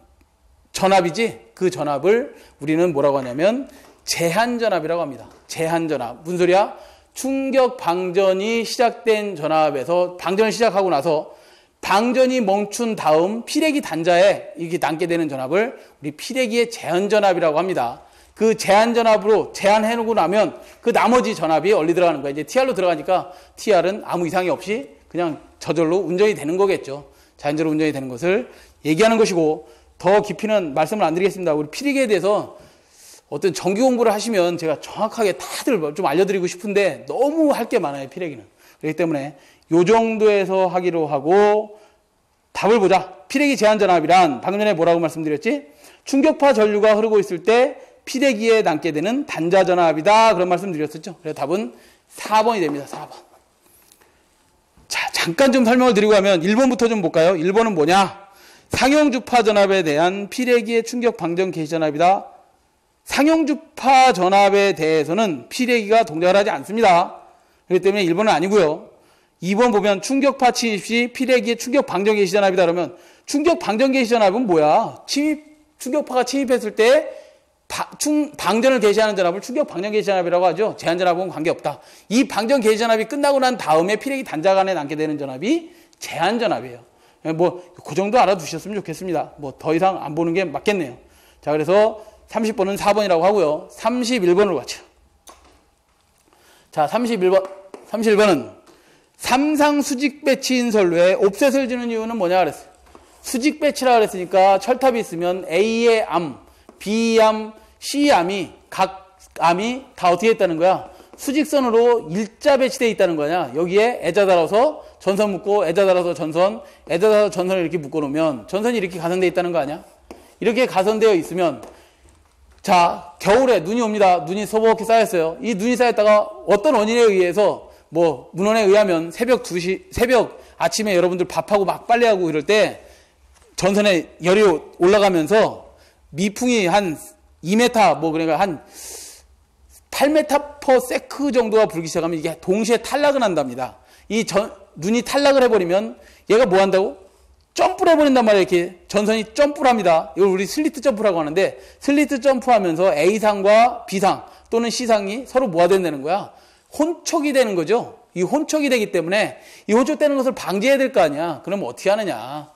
전압이지. 그 전압을 우리는 뭐라고 하냐면 제한전압이라고 합니다. 제한전압. 무슨 소리야? 충격 방전이 시작된 전압에서 방전을 시작하고 나서 방전이 멈춘 다음 피레기 단자에 이렇게 남게 되는 전압을 우리 피레기의 제한전압이라고 합니다. 그 제한전압으로 제한해놓고 나면 그 나머지 전압이 얼리 들어가는 거야. 이제 TR로 들어가니까 TR은 아무 이상이 없이 그냥 저절로 운전이 되는 거겠죠. 자연적으로 운전이 되는 것을 얘기하는 것이고 더 깊이는 말씀을 안 드리겠습니다. 우리 피레기에 대해서 어떤 정규 공부를 하시면 제가 정확하게 다들 좀 알려드리고 싶은데 너무 할 게 많아요. 피레기는. 그렇기 때문에 요 정도에서 하기로 하고 답을 보자. 피레기 제한전압이란 방금 전에 뭐라고 말씀드렸지? 충격파 전류가 흐르고 있을 때 피레기에 남게 되는 단자전압이다. 그런 말씀 드렸었죠. 그래서 답은 4번이 됩니다. 4번. 자, 잠깐 좀 설명을 드리고 하면 1번부터 좀 볼까요? 1번은 뭐냐? 상용주파 전압에 대한 피레기의 충격 방전 개시 전압이다. 상용주파 전압에 대해서는 피레기가 동작을 하지 않습니다. 그렇기 때문에 1번은 아니고요. 2번 보면 충격파 침입 시 피레기의 충격 방전 개시 전압이다. 그러면 충격 방전 개시 전압은 뭐야? 충격파가 침입했을 때 방전을 개시하는 전압을 충격 방전 개시 전압이라고 하죠. 제한 전압은 관계없다. 이 방전 개시 전압이 끝나고 난 다음에 피레기 단자 간에 남게 되는 전압이 제한 전압이에요. 그 정도 알아두셨으면 좋겠습니다. 더 이상 안 보는 게 맞겠네요. 자, 그래서 30번은 4번이라고 하고요. 31번으로 가죠. 자, 31번은 삼상 수직 배치인 선로에 옵셋을 주는 이유는 뭐냐 그랬어요. 수직 배치라 그랬으니까 철탑이 있으면 A의 암, B의 암, C의 암이 각 암이 다 어떻게 있다는 거야? 수직선으로 일자 배치되어 있다는 거냐. 여기에 애자 달아서 전선 묶고 애자 달아서 전선, 애자 달아서 전선을 이렇게 묶어 놓으면 전선이 이렇게 가선되어 있다는 거 아니야? 이렇게 가선되어 있으면 자, 겨울에 눈이 옵니다. 눈이 소복히 쌓였어요. 이 눈이 쌓였다가 어떤 원인에 의해서 뭐 문헌에 의하면 새벽 아침에 여러분들 밥하고 막 빨래하고 이럴 때 전선에 열이 올라가면서 미풍이 한 2m 뭐 그러니까 한 8m/s 정도가 불기 시작하면 이게 동시에 탈락을 한답니다. 눈이 탈락을 해버리면 얘가 뭐 한다고? 점프를 해버린단 말이에요. 이렇게 전선이 점프를 합니다. 이걸 우리 슬리트 점프라고 하는데 슬리트 점프하면서 A상과 B상 또는 C상이 서로 뭐가 된다는 거야? 혼촉이 되는 거죠. 이 혼촉이 되기 때문에 이 혼촉되는 것을 방지해야 될 거 아니야. 그럼 어떻게 하느냐?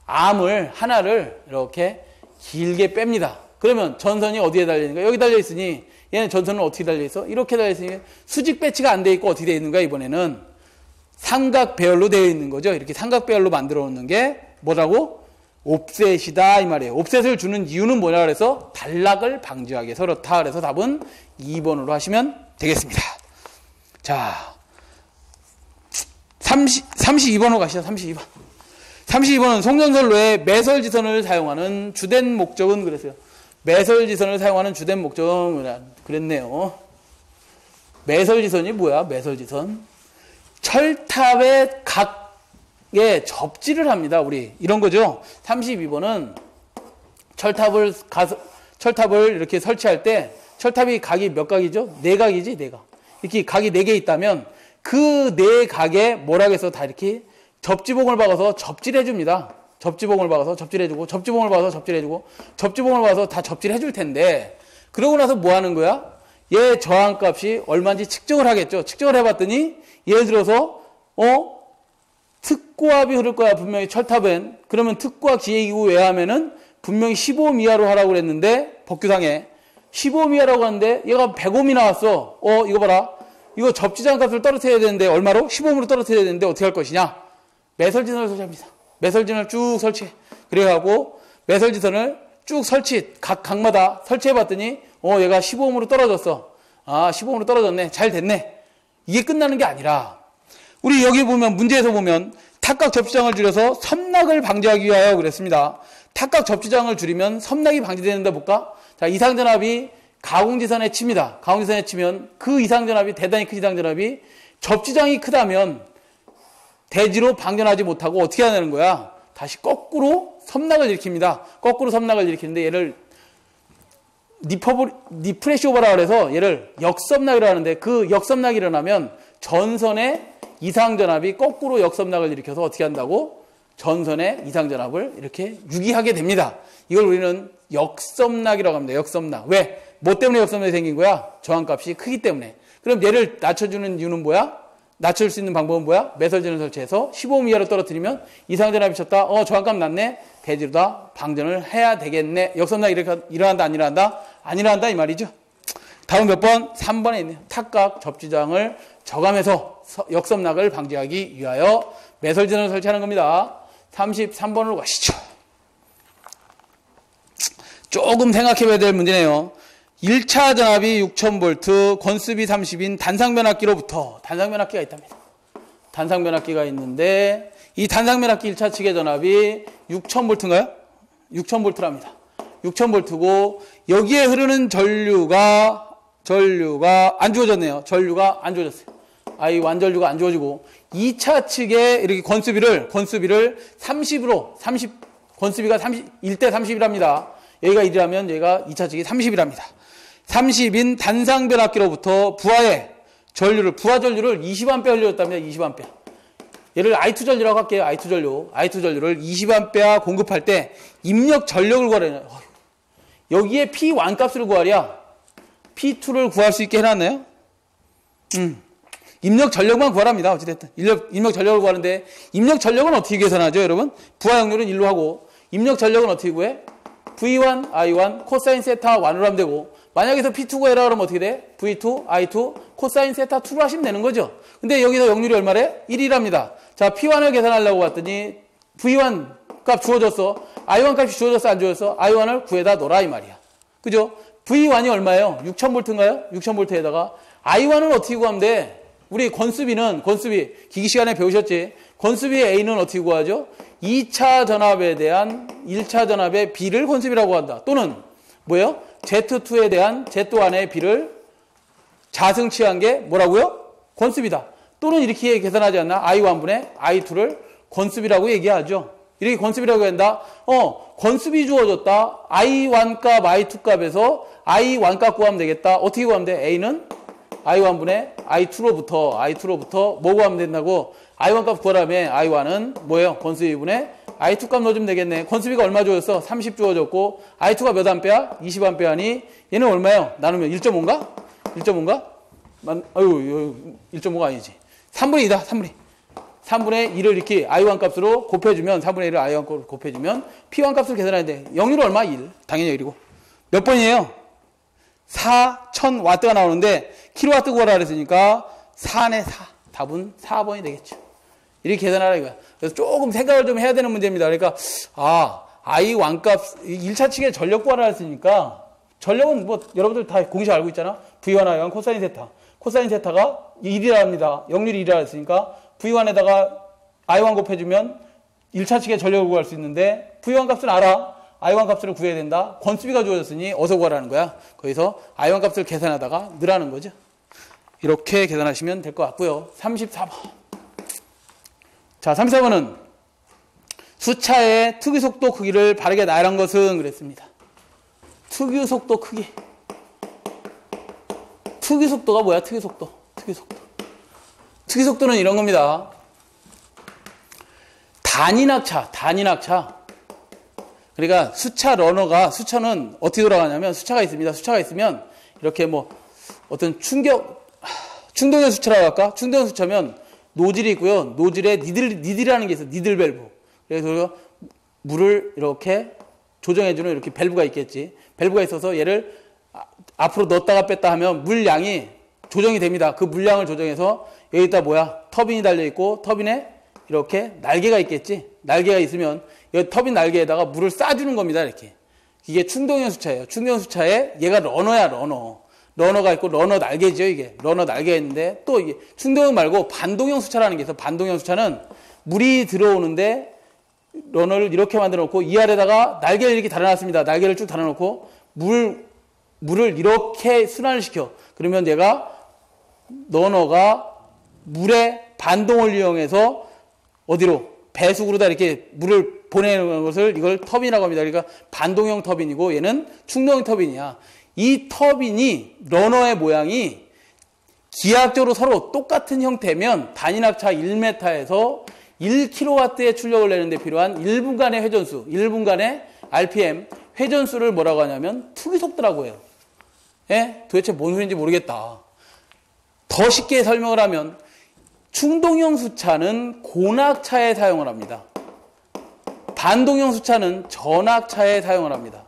암을 하나를 이렇게 길게 뺍니다. 그러면 전선이 어디에 달려있는가? 여기 달려있으니 얘는 전선은 어떻게 달려있어? 이렇게 달려있으니 수직 배치가 안 돼 있고 어떻게 되어 있는가? 이번에는 삼각 배열로 되어 있는 거죠. 이렇게 삼각 배열로 만들어 놓는 게 뭐라고? 옵셋이다 이 말이에요. 옵셋을 주는 이유는 뭐냐 그래서 단락을 방지하기 위해서 그렇다. 그래서 답은 2번으로 하시면 되겠습니다. 자, 32번으로 가시죠. 32번. 32번은 송전선로에 매설지선을 사용하는 주된 목적은 그랬어요. 매설지선을 사용하는 주된 목적은 그랬네요. 매설지선이 뭐야? 매설지선. 철탑의 각에 접지를 합니다. 우리 이런 거죠. 32번은 철탑을 이렇게 설치할 때 철탑이 각이 몇 각이죠? 4각이지, 4각. 이렇게 각이 4개 있다면 그 4각에 뭐라고 해서 다 이렇게 접지봉을 박아서 접지를 해줍니다. 접지봉을 박아서 접지를 해주고, 접지봉을 박아서 접지를 해주고, 접지봉을 박아서 다 접지를 해줄 텐데, 그러고 나서 뭐 하는 거야? 얘 저항값이 얼마인지 측정을 하겠죠. 측정을 해봤더니, 예를 들어서, 특고압이 흐를 거야, 분명히 철탑은. 그러면 특고압 기계기구 외하면은 분명히 15옴 이하로 하라고 그랬는데, 법규상에. 15옴 이하라고 하는데, 얘가 100옴이 나왔어. 이거 봐라. 이거 접지장 값을 떨어뜨려야 되는데, 얼마로? 15옴으로 떨어뜨려야 되는데, 어떻게 할 것이냐? 매설지선을 설치합니다. 매설지선을 쭉 설치해. 그래갖고 매설지선을 쭉 각마다 설치해봤더니 얘가 15옴으로 떨어졌어. 15옴으로 떨어졌네. 잘 됐네. 이게 끝나는 게 아니라 우리 여기 보면 문제에서 보면 탁각 접지장을 줄여서 섬락을 방지하기 위하여 그랬습니다. 탁각 접지장을 줄이면 섬락이 방지되는다 볼까? 자, 이상전압이 가공지선에 칩니다. 가공지선에 치면 그 이상전압이 대단히 큰 이상전압이 접지장이 크다면 대지로 방전하지 못하고 어떻게 하는 거야? 다시 거꾸로 섬락을 일으킵니다. 거꾸로 섬락을 일으키는데 얘를 리프레시오버라 그래서 얘를 역섬락이라고 하는데 그 역섬락이 일어나면 전선의 이상전압이 거꾸로 역섬락을 일으켜서 어떻게 한다고? 전선의 이상전압을 이렇게 유기하게 됩니다. 이걸 우리는 역섬락이라고 합니다. 역섬락. 왜? 뭐 때문에 역섬락이 생긴 거야? 저항값이 크기 때문에. 그럼 얘를 낮춰주는 이유는 뭐야? 낮출 수 있는 방법은 뭐야? 매설지선을 설치해서 15옴 이하로 떨어뜨리면 이상전압이 쳤다. 저항값 낮네. 대지로 다 방전을 해야 되겠네. 역섬락 일어난다 안 일어난다? 안 일어난다 이 말이죠. 다음 몇 번? 3번에 있네요. 탁각 접지장을 저감해서 역섬락을 방지하기 위하여 매설지선을 설치하는 겁니다. 33번으로 가시죠. 조금 생각해봐야 될 문제네요. 1차 전압이 6000V, 권수비 30인 단상변압기로부터 단상변압기가 있답니다. 단상변압기가 있는데 이 단상변압기 1차 측의 전압이 6000V인가요? 6000V랍니다. 6000V고 여기에 흐르는 전류가 안 주어졌네요. 전류가 안 주어졌어요. 완전류가 안 주어지고 2차 측에 이렇게 권수비를 30으로 권수비가 1대 30이랍니다. 여기가 1이라면 여기가 2차 측이 30이랍니다. 30인 단상변압기로부터 부하 전류를 20A 흘려줬답니다. 20A. 얘를 I2 전류라고 할게요. I2 전류를 20A 공급할 때 입력 전력을 구하래요. 여기에 P1 값을 구하랴. P2를 구할 수 있게 해놨나요? 입력 전력만 구하랍니다. 어찌됐든. 입력 전력을 구하는데 입력 전력은 어떻게 계산하죠, 여러분? 부하 역률은 1로 하고 입력 전력은 어떻게 구해? V1, I1, 코사인 세타 1으로 하면 되고 만약에 P2 구해라 그러면 어떻게 돼? V2, I2, 코사인 세타 2로 하시면 되는 거죠. 근데 여기서 역률이 얼마래? 1이랍니다. 자, P1을 계산하려고 봤더니 V1 값 주어졌어. I1 값이 주어졌어, 안 주어졌어? I1을 구해다 놓으라 이 말이야. 그죠? V1이 얼마예요? 6000V인가요? 6000V에다가 I1은 어떻게 구하면 돼? 우리 권수비 기기 시간에 배우셨지? 권수비의 A는 어떻게 구하죠? 2차 전압에 대한 1차 전압의 B를 권수비라고 한다. 또는 뭐예요? Z2에 대한 Z1의 B를 자승치한 게 뭐라고요? 건수비다. 또는 이렇게 계산하지 않나? I1분의 I2를 건수비라고 얘기하죠. 이렇게 건수비라고 한다. 건수비 주어졌다. I1 값, I2 값에서 I1 값 구하면 되겠다. 어떻게 구하면 돼? A는 I1분의 I2로부터 뭐 구하면 된다고? I1 값 구하라며. I1은 뭐예요? 건수비분의 I2 값 넣어주면 되겠네. 건수비가 얼마 주어졌어? 30 주어졌고 I2가 몇 암페어? 20암페어니 얘는 얼마예요? 나누면 1.5인가? 1.5인가? 아유 1.5가 아니지. 3분의 2다. 3분의 2를 이렇게 I1 값으로 곱해주면 3분의 1을 I1 값으로 곱해주면 P1 값을 계산하는데 영유로 얼마? 1. 당연히 1이고 몇 번이에요? 4000W가 나오는데 킬로와트 구하라 그랬으니까 4네 4. 답은 4번이 되겠죠. 이렇게 계산하라 이거야. 그래서 조금 생각을 좀 해야 되는 문제입니다. 그러니까 I1 값 1차 측에 전력 구하라 했으니까 전력은 뭐 여러분들 다 공식 알고 있잖아. V1 I1 코사인 세타. 코사인 세타가 1이라 합니다. 역률이 1이라 했으니까 V1에다가 I1 곱해주면 1차 측에 전력을 구할 수 있는데 V1 값은 알아. I1 값을 구해야 된다. 건수비가 주어졌으니 어서 구하라는 거야. 거기서 I1 값을 계산하다가 넣으라는 거죠. 이렇게 계산하시면 될 것 같고요. 34번. 자, 34번은 수차의 특유 속도 크기를 바르게 나열한 것은 그랬습니다. 특유 속도 크기. 특유 속도가 뭐야? 특유 속도. 특유 속도는 이런 겁니다. 단위낙차. 그러니까 수차 러너가, 수차는 어떻게 돌아가냐면 수차가 있습니다. 수차가 있으면 이렇게 뭐 어떤 충동형 수차라고 할까? 충동형 수차면 노즐이 있고요. 노즐에 니들이라는 게 있어요. 니들 밸브. 그래서 물을 이렇게 조정해주는 이렇게 밸브가 있겠지. 밸브가 있어서 얘를 앞으로 넣었다가 뺐다 하면 물량이 조정이 됩니다. 그 물량을 조정해서 여기다 뭐야? 터빈이 달려있고 터빈에 이렇게 날개가 있겠지. 날개가 있으면 여기 터빈 날개에다가 물을 쏴주는 겁니다. 이렇게. 이게 충동형 수차예요. 충동형 수차에 얘가 러너야. 러너가 있고 러너 날개죠. 이게 러너 날개가 있는데 또 이게 충동형 말고 반동형 수차라는 게 있어. 반동형 수차는 물이 들어오는데 러너를 이렇게 만들어 놓고 이 아래다가 날개를 이렇게 달아놨습니다. 날개를 쭉 달아놓고 물을 이렇게 순환을 시켜. 그러면 얘가 러너가 물의 반동을 이용해서 어디로? 배수구로다 이렇게 물을 보내는 것을 이걸 터빈이라고 합니다. 그러니까 반동형 터빈이고 얘는 충동형 터빈이야. 이 터빈이 러너의 모양이 기하학적으로 서로 똑같은 형태면 단위낙차 1m에서 1kW의 출력을 내는 데 필요한 1분간의 회전수, 1분간의 RPM, 회전수를 뭐라고 하냐면 특유속도라고 해요. 예? 도대체 뭔 소리인지 모르겠다. 더 쉽게 설명을 하면 충동형 수차는 고낙차에 사용을 합니다. 반동형 수차는 전낙차에 사용을 합니다.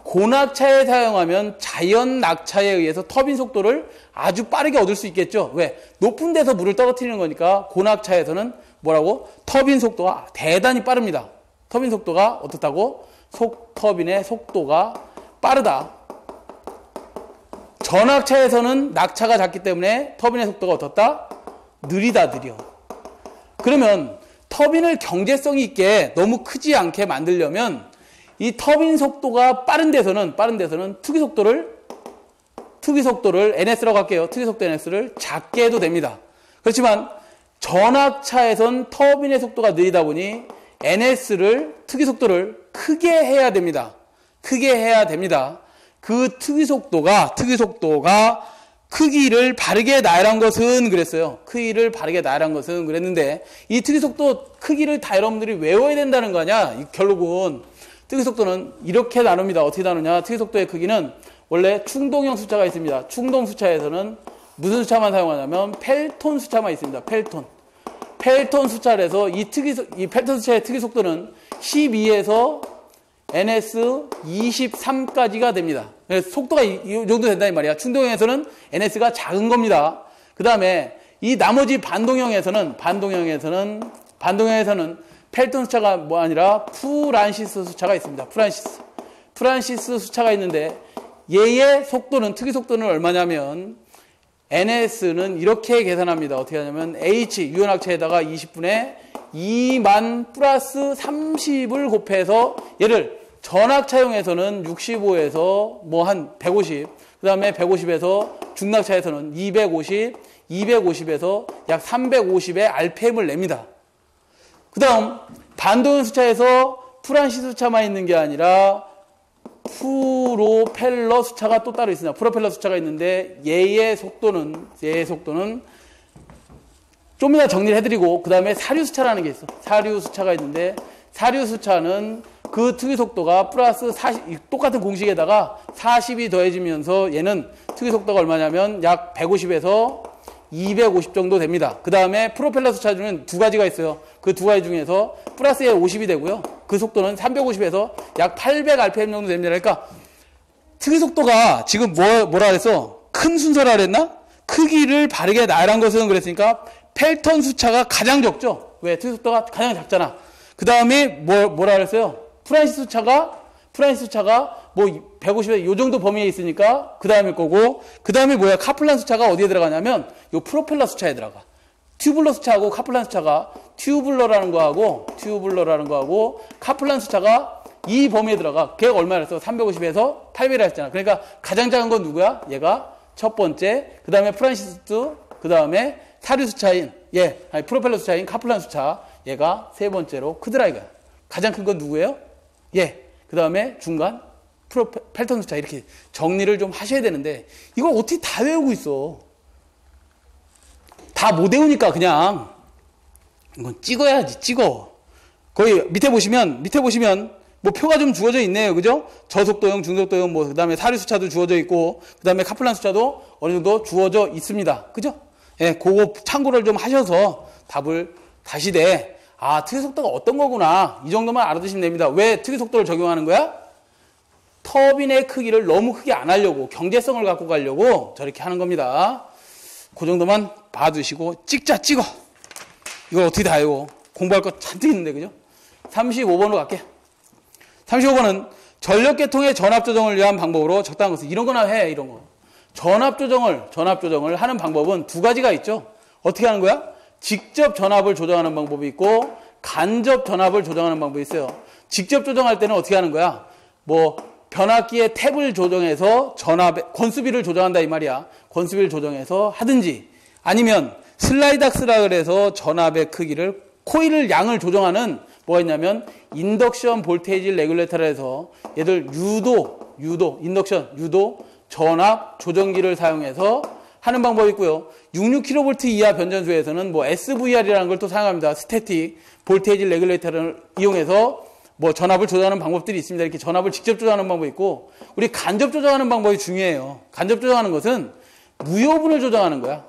고낙차에 사용하면 자연 낙차에 의해서 터빈 속도를 아주 빠르게 얻을 수 있겠죠. 왜? 높은 데서 물을 떨어뜨리는 거니까 고낙차에서는 뭐라고? 터빈 속도가 대단히 빠릅니다. 터빈 속도가 어떻다고? 터빈의 속도가 빠르다. 전낙차에서는 낙차가 작기 때문에 터빈의 속도가 어떻다? 느리다. 그러면 터빈을 경제성이 있게 너무 크지 않게 만들려면 이 터빈 속도가 빠른 데서는 특유 속도를 NS라고 할게요. 특유 속도 NS를 작게 해도 됩니다. 그렇지만 전낙차에선 터빈의 속도가 느리다 보니 NS를 특유 속도를 크게 해야 됩니다. 그 특유 속도가 크기를 바르게 나열한 것은 그랬어요. 그랬는데 이 특유 속도 크기를 다 여러분들이 외워야 된다는 거 아니야? 결국은 특유 속도는 이렇게 나눕니다. 어떻게 나누냐? 특유 속도의 크기는 원래 충동형 수차가 있습니다. 충동 수차에서는 무슨 수차만 사용하냐면 펠톤 수차만 있습니다. 펠톤 수차를 해서 이 펠톤 수차의 특유 속도는 12에서 NS 23까지가 됩니다. 그래서 속도가 이 정도 된다 이 말이야. 충동형에서는 NS가 작은 겁니다. 그 다음에 이 나머지 반동형에서는 펠톤 수차가 뭐 아니라 프란시스 수차가 있습니다. 프란시스 수차가 있는데 얘의 속도는 특유 속도는 얼마냐면 NS는 이렇게 계산합니다. 어떻게 하냐면 H 유연학차에다가 20분의 2만 플러스 30을 곱해서 얘를 전압차용에서는 65에서 뭐 한 150, 그 다음에 150에서 중낙차에서는 250, 250에서 약 350의 RPM을 냅니다. 그 다음 반도연 수차에서 프란시 수차만 있는 게 아니라 프로펠러 수차가 또 따로 있습니다. 프로펠러 수차가 있는데 얘의 속도는 좀 이따 정리를 해드리고, 그 다음에 사류 수차라는 게 있어. 사류 수차가 있는데, 사류 수차는 그 특유 속도가 플러스 40, 똑같은 공식에다가 40이 더해지면서 얘는 특유 속도가 얼마냐면 약 150에서 250 정도 됩니다. 그 다음에 프로펠러 수차 중엔 두 가지가 있어요. 그 두 가지 중에서 플러스에 50이 되고요. 그 속도는 350에서 약 800rpm 정도 됩니다. 그러니까 특유 속도가 지금 뭐라 그랬어? 큰 순서라 그랬나? 크기를 바르게 나열한 것은 그랬으니까 펠턴 수차가 가장 적죠. 왜? 특유 속도가 가장 작잖아. 그 다음에 뭐라 그랬어요? 프란시 수차가 뭐 150에 요 정도 범위에 있으니까 그 다음에 거고, 그 다음에 뭐야? 카플란 수차가 어디에 들어가냐면 요 프로펠러 수차에 들어가. 튜블러 수차하고 카플란 수차가 튜블러라는 거하고 카플란 수차가 이 범위에 들어가. 걔가 얼마였어? 350에서 800이라 했잖아. 그러니까 가장 작은 건 누구야? 얘가 첫 번째. 그 다음에 프란시스, 그 다음에 사류 수차인 프로펠러 수차인 카플란 수차, 얘가 세 번째로 크더라 이거야. 가장 큰 건 누구예요? 그 다음에 중간 펠턴 수차. 이렇게 정리를 좀 하셔야 되는데 이걸 어떻게 다 외우고 있어? 다 못 외우니까 그냥 이건 찍어야지. 찍어. 거기 밑에 보시면 뭐 표가 좀 주어져 있네요. 그죠? 저속도형, 중속도형, 뭐 그다음에 사류 수차도 주어져 있고, 그다음에 카플란 수차도 어느 정도 주어져 있습니다. 그죠? 그거 참고를 좀 하셔서 답을 다시 특유 속도가 어떤 거구나. 이 정도만 알아두시면 됩니다. 왜 특유 속도를 적용하는 거야? 터빈의 크기를 너무 크게 안 하려고, 경제성을 갖고 가려고 저렇게 하는 겁니다. 그 정도만 봐두시고 찍어. 이걸 어떻게 다 외워? 공부할 거 잔뜩 있는데, 그죠? 35번으로 갈게. 35번은 전력계통의 전압 조정을 위한 방법으로 적당한 것은, 이런 거나 해, 이런 거. 전압 조정을 하는 방법은 두 가지가 있죠. 어떻게 하는 거야? 직접 전압을 조정하는 방법이 있고 간접 전압을 조정하는 방법이 있어요. 직접 조정할 때는 어떻게 하는 거야? 뭐 변압기의 탭을 조정해서 전압의 권수비를 조정한다 이 말이야. 권수비를 조정해서 하든지, 아니면 슬라이드 악스라 그래서 전압의 크기를, 코일을 양을 조정하는 뭐가 있냐면 인덕션 볼테이지 레귤레이터라 해서 얘들 유도 전압 조정기를 사용해서 하는 방법이 있고요. 66kV 이하 변전소에서는 뭐 SVR이라는 걸 또 사용합니다. 스태틱 볼테이지 레귤레이터를 이용해서 뭐 전압을 조정하는 방법들이 있습니다. 이렇게 전압을 직접 조정하는 방법이 있고, 우리 간접 조정하는 방법이 중요해요. 간접 조정하는 것은 무효분을 조정하는 거야.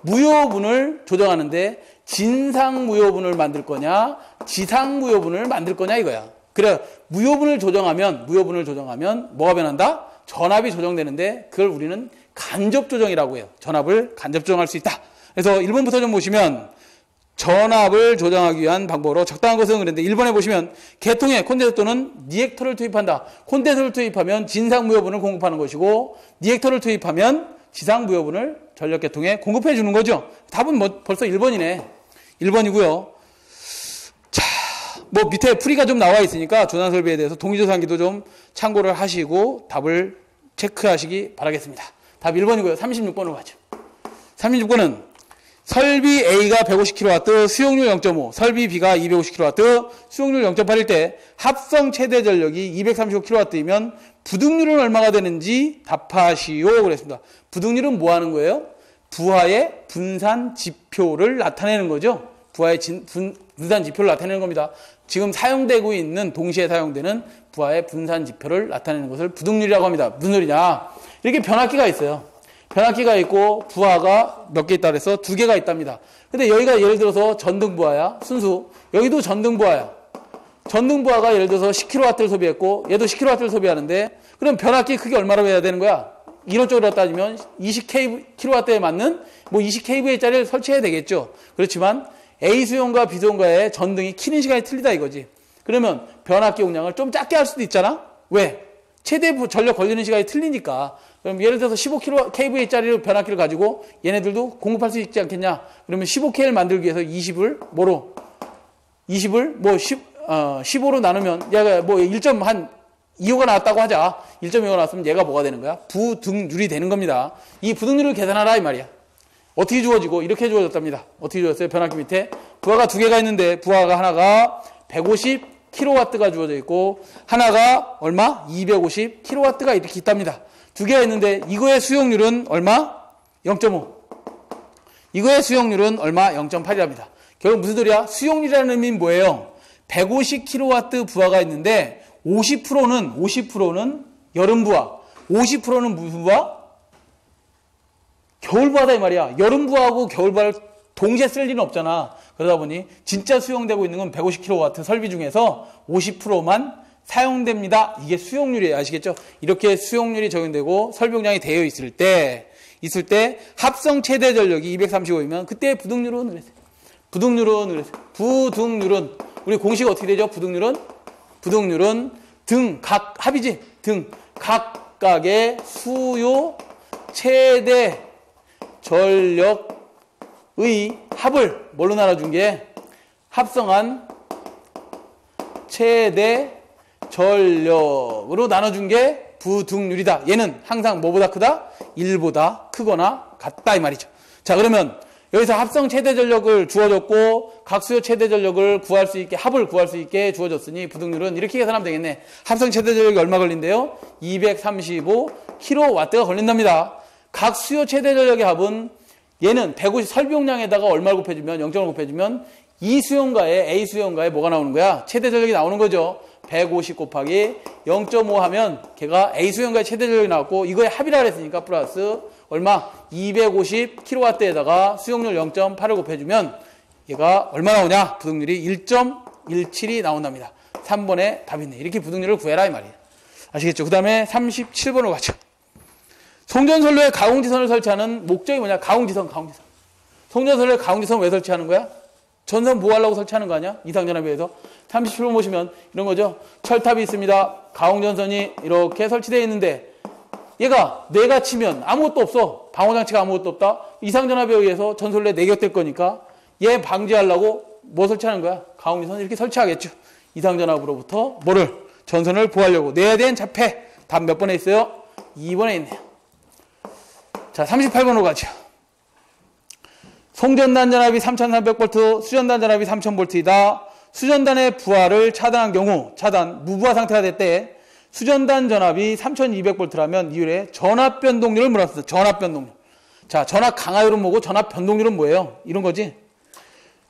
무효분을 조정하는데 진상 무효분을 만들 거냐, 지상 무효분을 만들 거냐 이거야. 그래, 무효분을 조정하면 뭐가 변한다? 전압이 조정되는데 그걸 우리는 간접 조정이라고 해요. 전압을 간접 조정할 수 있다. 그래서 1번부터 좀 보시면 전압을 조정하기 위한 방법으로 적당한 것은 그런데 1번에 보시면 계통에 콘덴서 또는 리액터를 투입한다. 콘덴서를 투입하면 진상 무효분을 공급하는 것이고, 리액터를 투입하면 지상 무효분을 전력계통에 공급해 주는 거죠. 답은 뭐 벌써 1번이네. 1번이고요. 자, 뭐 밑에 풀이가 좀 나와 있으니까 조단 설비에 대해서 동의조사기도 좀 참고를 하시고 답을 체크하시기 바라겠습니다. 답 1번이고요. 36번으로 가죠. 36번은 설비 A가 150kW, 수용률 0.5, 설비 B가 250kW, 수용률 0.8일 때 합성 최대 전력이 235kW이면 부등률은 얼마가 되는지 답하시오 그랬습니다. 부등률은 뭐 하는 거예요? 부하의 분산 지표를 나타내는 거죠. 부하의 분산 지표를 나타내는 겁니다. 지금 사용되고 있는, 동시에 사용되는 부하의 분산 지표를 나타내는 것을 부등률이라고 합니다. 무슨 소리냐? 이렇게 변압기가 있어요. 변압기가 있고 부하가 몇 개 있다 그래서 두 개가 있답니다. 근데 여기가 예를 들어서 전등부하야, 순수. 여기도 전등부하야. 전등부하가 예를 들어서 10kW를 소비했고 얘도 10kW를 소비하는데, 그럼 변압기 크기 얼마로 해야 되는 거야? 이론적으로 따지면 20kW에 맞는 뭐 20kV짜리를 설치해야 되겠죠. 그렇지만 A 수용과 B 수용과의 전등이 키는 시간이 틀리다 이거지. 그러면 변압기 용량을 좀 작게 할 수도 있잖아? 왜? 최대 전력 걸리는 시간이 틀리니까. 그럼 예를 들어서 15kV짜리 변압기를 가지고 얘네들도 공급할 수 있지 않겠냐? 그러면 15K를 만들기 위해서 20을 뭐 15로 나누면 얘가 뭐 1.25가 나왔다고 하자. 1.25가 나왔으면 얘가 뭐가 되는 거야? 부등률이 되는 겁니다. 이 부등률을 계산하라 이 말이야. 어떻게 주어지고 이렇게 주어졌답니다. 어떻게 주어졌어요? 변압기 밑에 부하가 두 개가 있는데 부하가 하나가 150kW가 주어져 있고 하나가 얼마? 250kW가 이렇게 있답니다. 두 개가 있는데 이거의 수용률은 얼마? 0.5. 이거의 수용률은 얼마? 0.8이랍니다. 결국 무슨 소리야? 수용률이라는 의미는 뭐예요? 150kW 부하가 있는데 50%는 여름 부하, 50%는 무슨 부하? 겨울 부하다 이 말이야. 여름 부하고 겨울 부하를 동시에 쓸 리는 없잖아. 그러다 보니 진짜 수용되고 있는 건 150kW 설비 중에서 50%만 사용됩니다. 이게 수용률이에요. 아시겠죠? 이렇게 수용률이 적용되고 설비용량이 되어 있을 때 합성 최대 전력이 235이면 그때 부등률은 그랬어요. 부등률은 우리 공식 어떻게 되죠? 부등률은 합이지. 각각의 수요 최대 전력의 합을 뭘로 나눠준 게 합성한 최대 전력으로 나눠준 게 부등률이다. 얘는 항상 뭐보다 크다? 1보다 크거나 같다 이 말이죠. 자, 그러면 여기서 합성 최대 전력을 주어졌고 각수요 최대 전력을 구할 수 있게 합을 구할 수 있게 주어졌으니 부등률은 이렇게 계산하면 되겠네. 합성 최대 전력이 얼마 걸린대요? 235kW가 걸린답니다. 각수요 최대 전력의 합은 얘는 150 설비용량에다가 얼마를 곱해주면 0.5를 곱해주면 이 수용가에 A 수용가에 뭐가 나오는 거야? 최대 전력이 나오는 거죠. 150 곱하기 0.5 하면 걔가 A 수용가의 최대 전력이 나왔고 이거의 합이라 그랬으니까 플러스 얼마? 250kW에다가 수용률 0.8을 곱해주면 얘가 얼마 나오냐? 부등률이 1.17이 나온답니다. 3번에 답이 있네. 이렇게 부등률을 구해라 이 말이에요. 아시겠죠? 그 다음에 37번으로 가죠. 송전선로에 가공지선을 설치하는 목적이 뭐냐? 가공지선. 송전선로에 가공지선 왜 설치하는 거야? 전선 보호하려고 설치하는 거 아니야? 이상전압에서. 37번 보시면 이런 거죠. 철탑이 있습니다. 가공전선이 이렇게 설치되어 있는데 얘가 내가 치면 아무것도 없어. 방호장치가 아무것도 없다. 이상전압에 의해서 전선로에 내격될 거니까 얘 방지하려고 뭐 설치하는 거야? 가공지선 이렇게 설치하겠죠. 이상전압으로부터 뭐를? 전선을 보호하려고 내야 되는 자폐. 답 몇 번에 있어요? 2번에 있네요. 자, 38번으로 가죠. 송전단 전압이 3300V, 수전단 전압이 3000V이다. 수전단의 부하를 차단한 경우, 무부하 상태가 됐대. 수전단 전압이 3200V라면 이율의 전압 변동률을 물었어. 전압 변동률. 자, 전압 강하율은 뭐고 전압 변동률은 뭐예요? 이런 거지.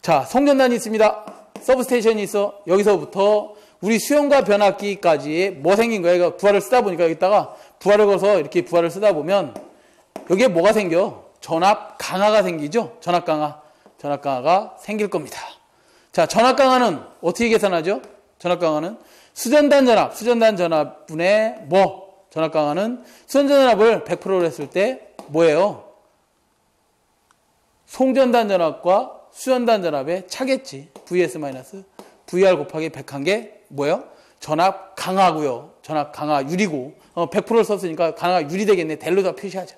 자, 송전단이 있습니다. 서브스테이션이 있어. 여기서부터 우리 수용과 변압기까지 뭐 생긴 거야? 그러니까 부하를 쓰다 보니까 여기다가 부하를 걸어서 이렇게 부하를 쓰다 보면 여기에 뭐가 생겨? 전압 강화가 생기죠? 전압 강화가 생길 겁니다. 자, 전압 강화는 어떻게 계산하죠? 전압 강화는 수전단 전압분의 뭐? 전압 강화는 수전단 전압을 100%로 했을 때 뭐예요? 송전단 전압과 수전단 전압의 차겠지. VS-VR 곱하기 100한 게 뭐예요? 전압 강화고요. 전압 강화율이고 100%를 썼으니까 강화율이 되겠네. 델로다 표시하자.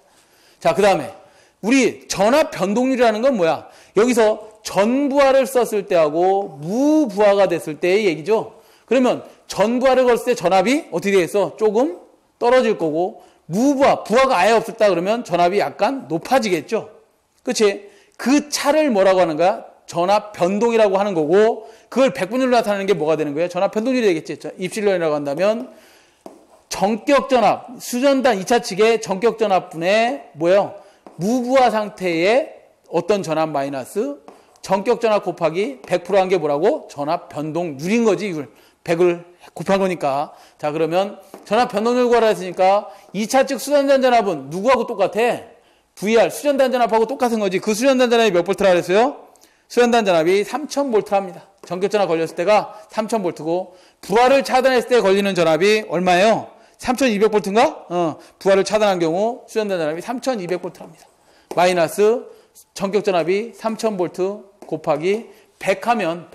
자, 그 다음에 우리 전압 변동률이라는 건 뭐야? 여기서 전부하를 썼을 때하고 무부하가 됐을 때의 얘기죠. 그러면 전부하를 걸었을 때 전압이 어떻게 되겠어? 조금 떨어질 거고 부하가 아예 없었다 그러면 전압이 약간 높아지겠죠. 그치? 그 차를 뭐라고 하는 거야? 전압 변동이라고 하는 거고 그걸 백분율로 나타내는 게 뭐가 되는 거예요? 전압 변동률이 되겠지. 입실론이라고 한다면 전격 전압, 수전단 2차 측의 전격 전압분의 뭐예요? 무부하 상태의 어떤 전압 마이너스 전격 전압 곱하기 100%한 게 뭐라고? 전압 변동률인 거지. 율. 100을 곱한 거니까. 자, 그러면 전압 변동률 구하라 했으니까 2차 측 수전단 전압은 누구하고 똑같아? VR 수전단 전압하고 똑같은 거지. 그 수전단 전압이 몇 볼트라 그랬어요? 수전단 전압이 3000V랍니다. 전격 전압 걸렸을 때가 3000V고 부하를 차단했을 때 걸리는 전압이 얼마예요? 3200V인가? 부하를 차단한 경우 수전단 전압이 3200V랍니다. 마이너스 전격 전압이 3000V 곱하기 100 하면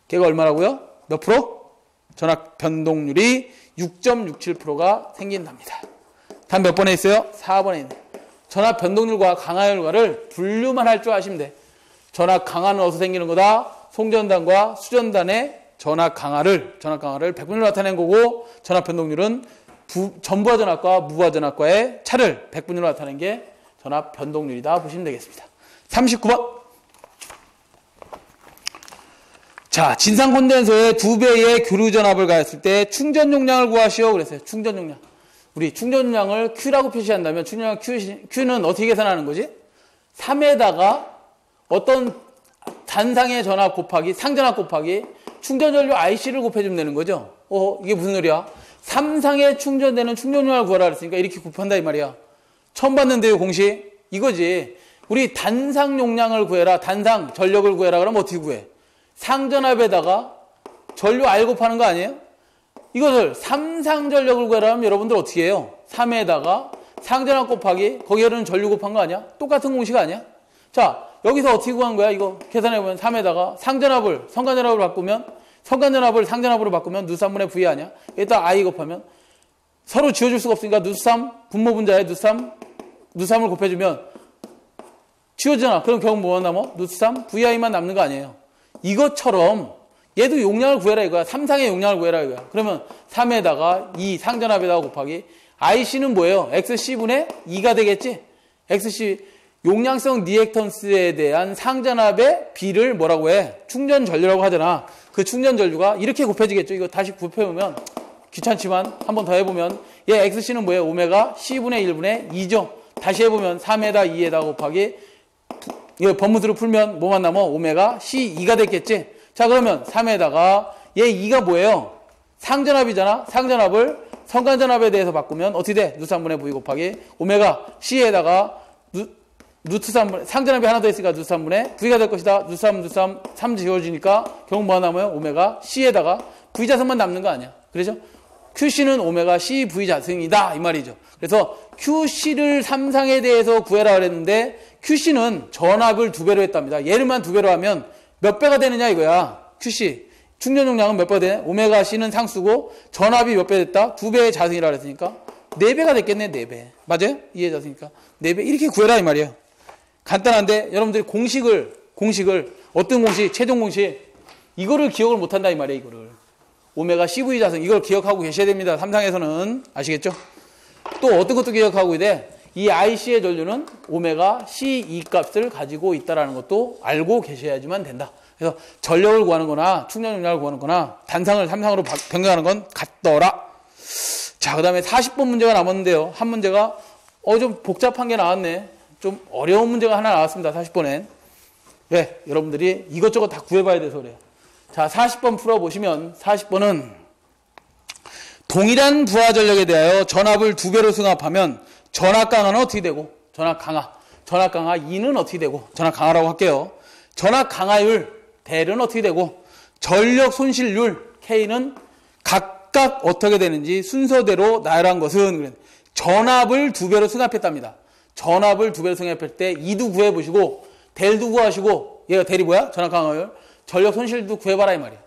걔가 얼마라고요? 몇 프로? 전압 변동률이 6.67%가 생긴답니다. 답 몇 번에 있어요? 4번에 있네. 전압 변동률과 강하율과를 분류만 할 줄 아시면 돼. 전압 강화는 어디서 생기는 거다? 송전단과 수전단의 전압 강하를 100분율로 나타낸 거고, 전압 변동률은 전부하 전압과 무부하 전압과의 차를 100분율로 나타낸 게 전압 변동률이다 보시면 되겠습니다. 39번. 자, 진상 콘덴서의 2배의 교류 전압을 가했을 때 충전 용량을 구하시오 그랬어요. 충전 용량. 우리 충전 용량을 Q라고 표시한다면 충전 용량 Q는 어떻게 계산하는 거지? 3에다가 어떤 단상의 전압 곱하기 상전압 곱하기 충전 전류 IC를 곱해주면 되는 거죠. 이게 무슨 소리야? 3상에 충전되는 충전 용량을 구하라 그랬으니까 이렇게 곱한다 이 말이야. 처음 봤는데요, 공식. 이거지. 우리 단상 용량을 구해라, 단상 전력을 구해라 그러면 어떻게 구해? 상전압에다가 전류 R 곱하는 거 아니에요? 이것을 3상 전력을 구하라 하면 여러분들 어떻게 해요? 3에다가 상전압 곱하기 거기에는 전류 곱한 거 아니야? 똑같은 공식 아니야? 자, 여기서 어떻게 구한 거야? 이거 계산해보면 3에다가 상전압을 성간전압으로 바꾸면 성간전압을 상전압으로 바꾸면 누3분의 V 아니야? 여기다 I 곱하면 서로 지워줄 수가 없으니까 누3 분모 분자에 누3을 곱해주면 지워지잖아. 그럼 결국 뭐만 남아? 누3 VI만 남는 거 아니에요? 이것처럼 얘도 용량을 구해라 이거야. 3상의 용량을 구해라 이거야. 그러면 3에다가 2 상전압에다가 곱하기 IC는 뭐예요? XC분의 2가 되겠지? XC 용량성 리액턴스에 대한 상전압의 B를 뭐라고 해? 충전 전류라고 하잖아. 그 충전 전류가 이렇게 곱해지겠죠. 이거 다시 곱해보면 귀찮지만 한 번 더 해보면 얘 XC는 뭐예요? 오메가 C분의 1분의 2죠. 다시 해보면 3에다 2에다 곱하기 이거 번문수로 풀면 뭐만 남아? 오메가 C2가 됐겠지? 자, 그러면 3에다가 얘 2가 뭐예요? 상전압이잖아? 상전압을 성간전압에 대해서 바꾸면 어떻게 돼? 누3분의 V 곱하기 오메가 C에다가 루트 3분의 상전압이 하나 더 있으니까 누3분의 V가 될 것이다. 누3 지워지니까 결국 뭐가 남아요? 오메가 C에다가 V 자승만 남는 거 아니야? 그렇죠? QC는 오메가 C V 자승이다 이 말이죠. 그래서 QC를 3상에 대해서 구해라 그랬는데 QC는 전압을 2배로 했답니다. 얘를만 2배로 하면 몇 배가 되느냐 이거야. QC 충전 용량은 몇 배가 되냐? 오메가 C는 상수고 전압이 몇 배 됐다? 2배의 자승이라 그랬으니까 4배가 됐겠네. 4배. 맞아요? 이해 자승이니까 4배 이렇게 구해라 이 말이에요. 간단한데 여러분들이 공식을 어떤 공식? 최종 공식 이거를 기억을 못한다 이 말이에요. 이거를 오메가 CV 자승 이걸 기억하고 계셔야 됩니다. 3상에서는 아시겠죠? 또 어떤 것도 기억하고 있대. 이 IC의 전류는 오메가 C2 값을 가지고 있다는 것도 알고 계셔야지만 된다. 그래서 전력을 구하는 거나 충전 용량을 구하는 거나 단상을 3상으로 변경하는 건 같더라. 자, 그 다음에 40번 문제가 남았는데요. 한 문제가 좀 복잡한 게 나왔네. 좀 어려운 문제가 하나 나왔습니다. 40번엔. 네, 여러분들이 이것저것 다 구해봐야 돼서 그래요. 자, 40번 풀어보시면 40번은 동일한 부하 전력에 대하여 전압을 2배로 승합하면 전압 강하는 어떻게 되고 전압 강하 2는 어떻게 되고 전압 강하라고 할게요. 전압 강하율 델은 어떻게 되고 전력 손실률 K는 각각 어떻게 되는지 순서대로 나열한 것은 전압을 2배로 승합했답니다. 전압을 2배로 승합할 때 2도 구해보시고 델도 구하시고 얘가 델이 뭐야? 전압 강하율 전력 손실도 구해봐라 이 말이야.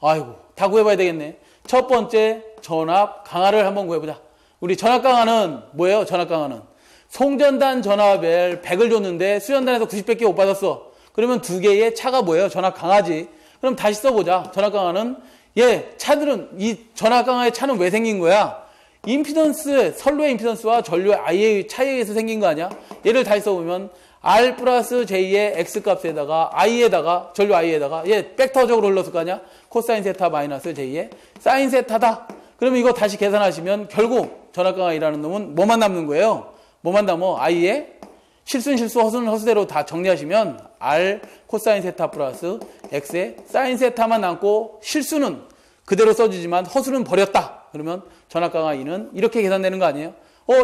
아이고 다 구해봐야 되겠네. 첫 번째 전압 강하를 한번 구해보자. 우리 전압 강하는 뭐예요? 전압 강하는 송전단 전압을 100을 줬는데 수전단에서 90밖에 못 받았어. 그러면 두 개의 차가 뭐예요? 전압 강하지. 그럼 다시 써보자. 전압 강하는 차들은 이 전압 강하의 차는 왜 생긴 거야? 임피던스, 선로의 임피던스와 전류의 I의 차이에 의해서 생긴 거 아니야? 얘를 다시 써보면 R 플러스 J의 X 값에다가 I에다가 전류 I에다가 벡터적으로 흘렀을 거 아니야? 코사인 세타 마이너스 J의 사인 세타다. 그러면 이거 다시 계산하시면 결국 전압 강하이라는 놈은 뭐만 남는 거예요? 뭐만 남어? I의 실수는 실수, 허수는 허수대로 다 정리하시면 R 코사인 세타 플러스 X의 사인 세타만 남고 실수는 그대로 써주지만 허수는 버렸다. 그러면 전압 강하이는 이렇게 계산되는 거 아니에요?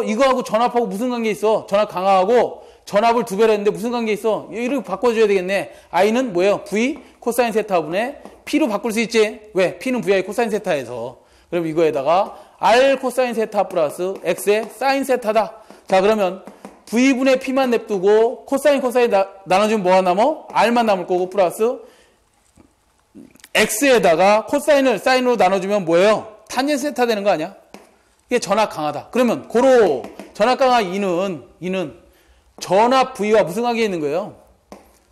이거하고 전압하고 무슨 관계 있어? 전압 강하하고 전압을 2배로 했는데 무슨 관계 있어? 이렇게 바꿔줘야 되겠네. I는 뭐예요? V 코사인 세타분의 P로 바꿀 수 있지? 왜? P는 VI 코사인 세타에서. 그럼 이거에다가 R 코사인 세타 플러스 X의 사인 세타다. 자, 그러면 V분의 P만 냅두고 코사인 나눠주면 뭐가 남어? R만 남을 거고 플러스 X에다가 코사인을 사인으로 나눠주면 뭐예요? 탄젠 세타 되는 거 아니야? 이게 전압 강하다. 그러면 고로 전압 강하 2는 전압 V와 무슨 관계에 있는 거예요?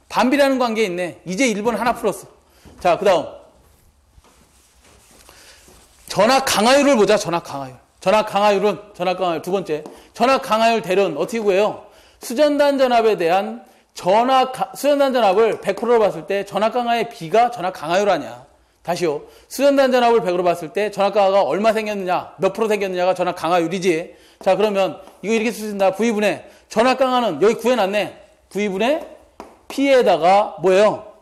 반비라는 관계에 있네. 이제 1번 하나 풀었어. 자, 그 다음. 전압 강하율을 보자, 전압 강하율. 전압 강하율 두 번째. 전압 강하율 대련 어떻게 구해요? 수전단 전압에 대한 수전단 전압을 100%로 봤을 때 전압 강하의 B가 전압 강하율 아니야. 다시요. 수전단 전압을 100으로 봤을 때 전압 강하가 얼마 생겼느냐, 몇 프로 생겼느냐가 전압 강하율이지. 자, 그러면 이거 이렇게 쓸 수 있다. V분의 전압 강하는 여기 구해놨네. V분의 P에다가 뭐예요?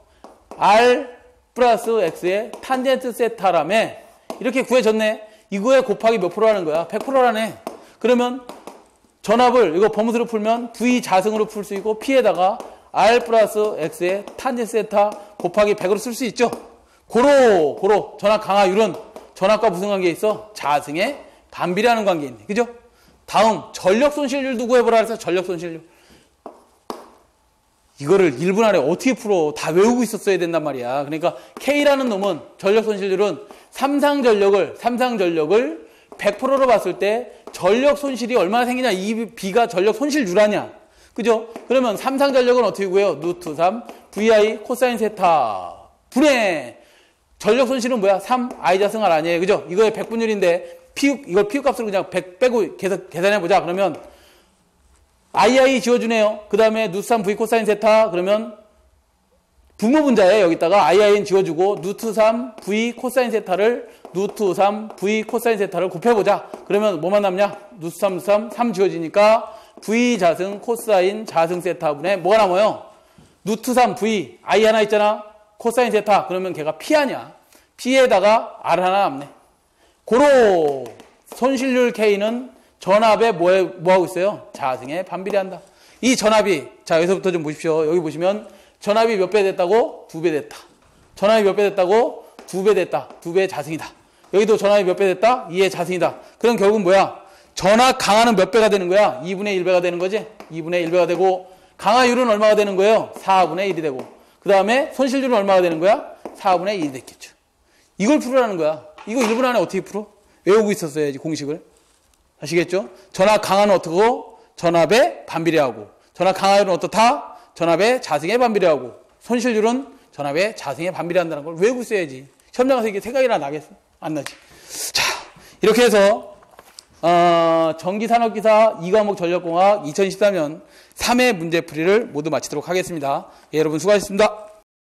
R 플러스 X의 탄젠트 세타라며 이렇게 구해졌네. 이거에 곱하기 몇 프로라는 거야? 100%라네. 그러면 전압을 이거 범수로 풀면 V 자승으로 풀 수 있고 P에다가 R 플러스 X의 탄젠트 세타 곱하기 100으로 쓸 수 있죠. 고로 전압 강하율은 전압과 무슨 관계에 있어? 자승의 반비례하는 관계에 있네. 그죠? 다음 전력 손실률도 구해보라 해서 전력 손실률. 이거를 1분 안에 어떻게 풀어? 다 외우고 있었어야 된단 말이야. 그러니까 K라는 놈은 전력 손실률은 삼상전력을 100%로 봤을 때 전력 손실이 얼마나 생기냐. 이 B가 전력 손실률 아니야. 그죠? 그러면 삼상전력은 어떻게 구해요? 루트 3 VI 코사인 세타 분의 전력 손실은 뭐야? 3 I 자승 R 아니에요. 그죠? 이거의 100분율인데 이걸 피우 값으로 그냥 100 빼고 계산해보자. 그러면 II 지워주네요. 그 다음에 루트 3 V 코사인 세타 그러면 분모분자에 여기다가 II는 지워주고 루트 3 V 코사인 세타를 루트 3 V 코사인 세타를 곱해보자. 그러면 뭐만 남냐? 루트 3 지워지니까 V 자승 코사인 자승 세타분의 뭐가 남아요? 루트 3 V I 하나 있잖아. 코사인 세타 그러면 걔가 P 아니야. P에다가 R 하나 남네. 고로 손실률 K는 전압에 뭐하고 있어요? 자승에 반비례한다. 이 전압이 자 여기서부터 좀 보십시오. 여기 보시면 전압이 몇 배 됐다고? 2배 됐다. 전압이 몇 배 됐다고? 2배 됐다. 2배의 자승이다. 여기도 전압이 몇 배 됐다? 2의 자승이다. 그럼 결국은 뭐야? 전압 강하는 몇 배가 되는 거야? 2분의 1배가 되는 거지? 2분의 1배가 되고 강하율은 얼마가 되는 거예요? 4분의 1이 되고 그 다음에 손실률은 얼마가 되는 거야? 4분의 1이 됐겠죠. 이걸 풀으라는 거야. 이거 1분 안에 어떻게 풀어? 외우고 있었어야지 공식을. 아시겠죠? 전압 강하는 어떻고? 전압에 반비례하고 전압 강하율은 어떻다? 전압에 자승에 반비례하고 손실률은 전압에 자승에 반비례한다는 걸 외우고 있어야지. 시험 나가서 이게 생각이나 나겠어? 안 나지. 자, 이렇게 해서 전기산업기사 2과목 전력공학 2013년 3회 문제풀이를 모두 마치도록 하겠습니다. 예, 여러분 수고하셨습니다.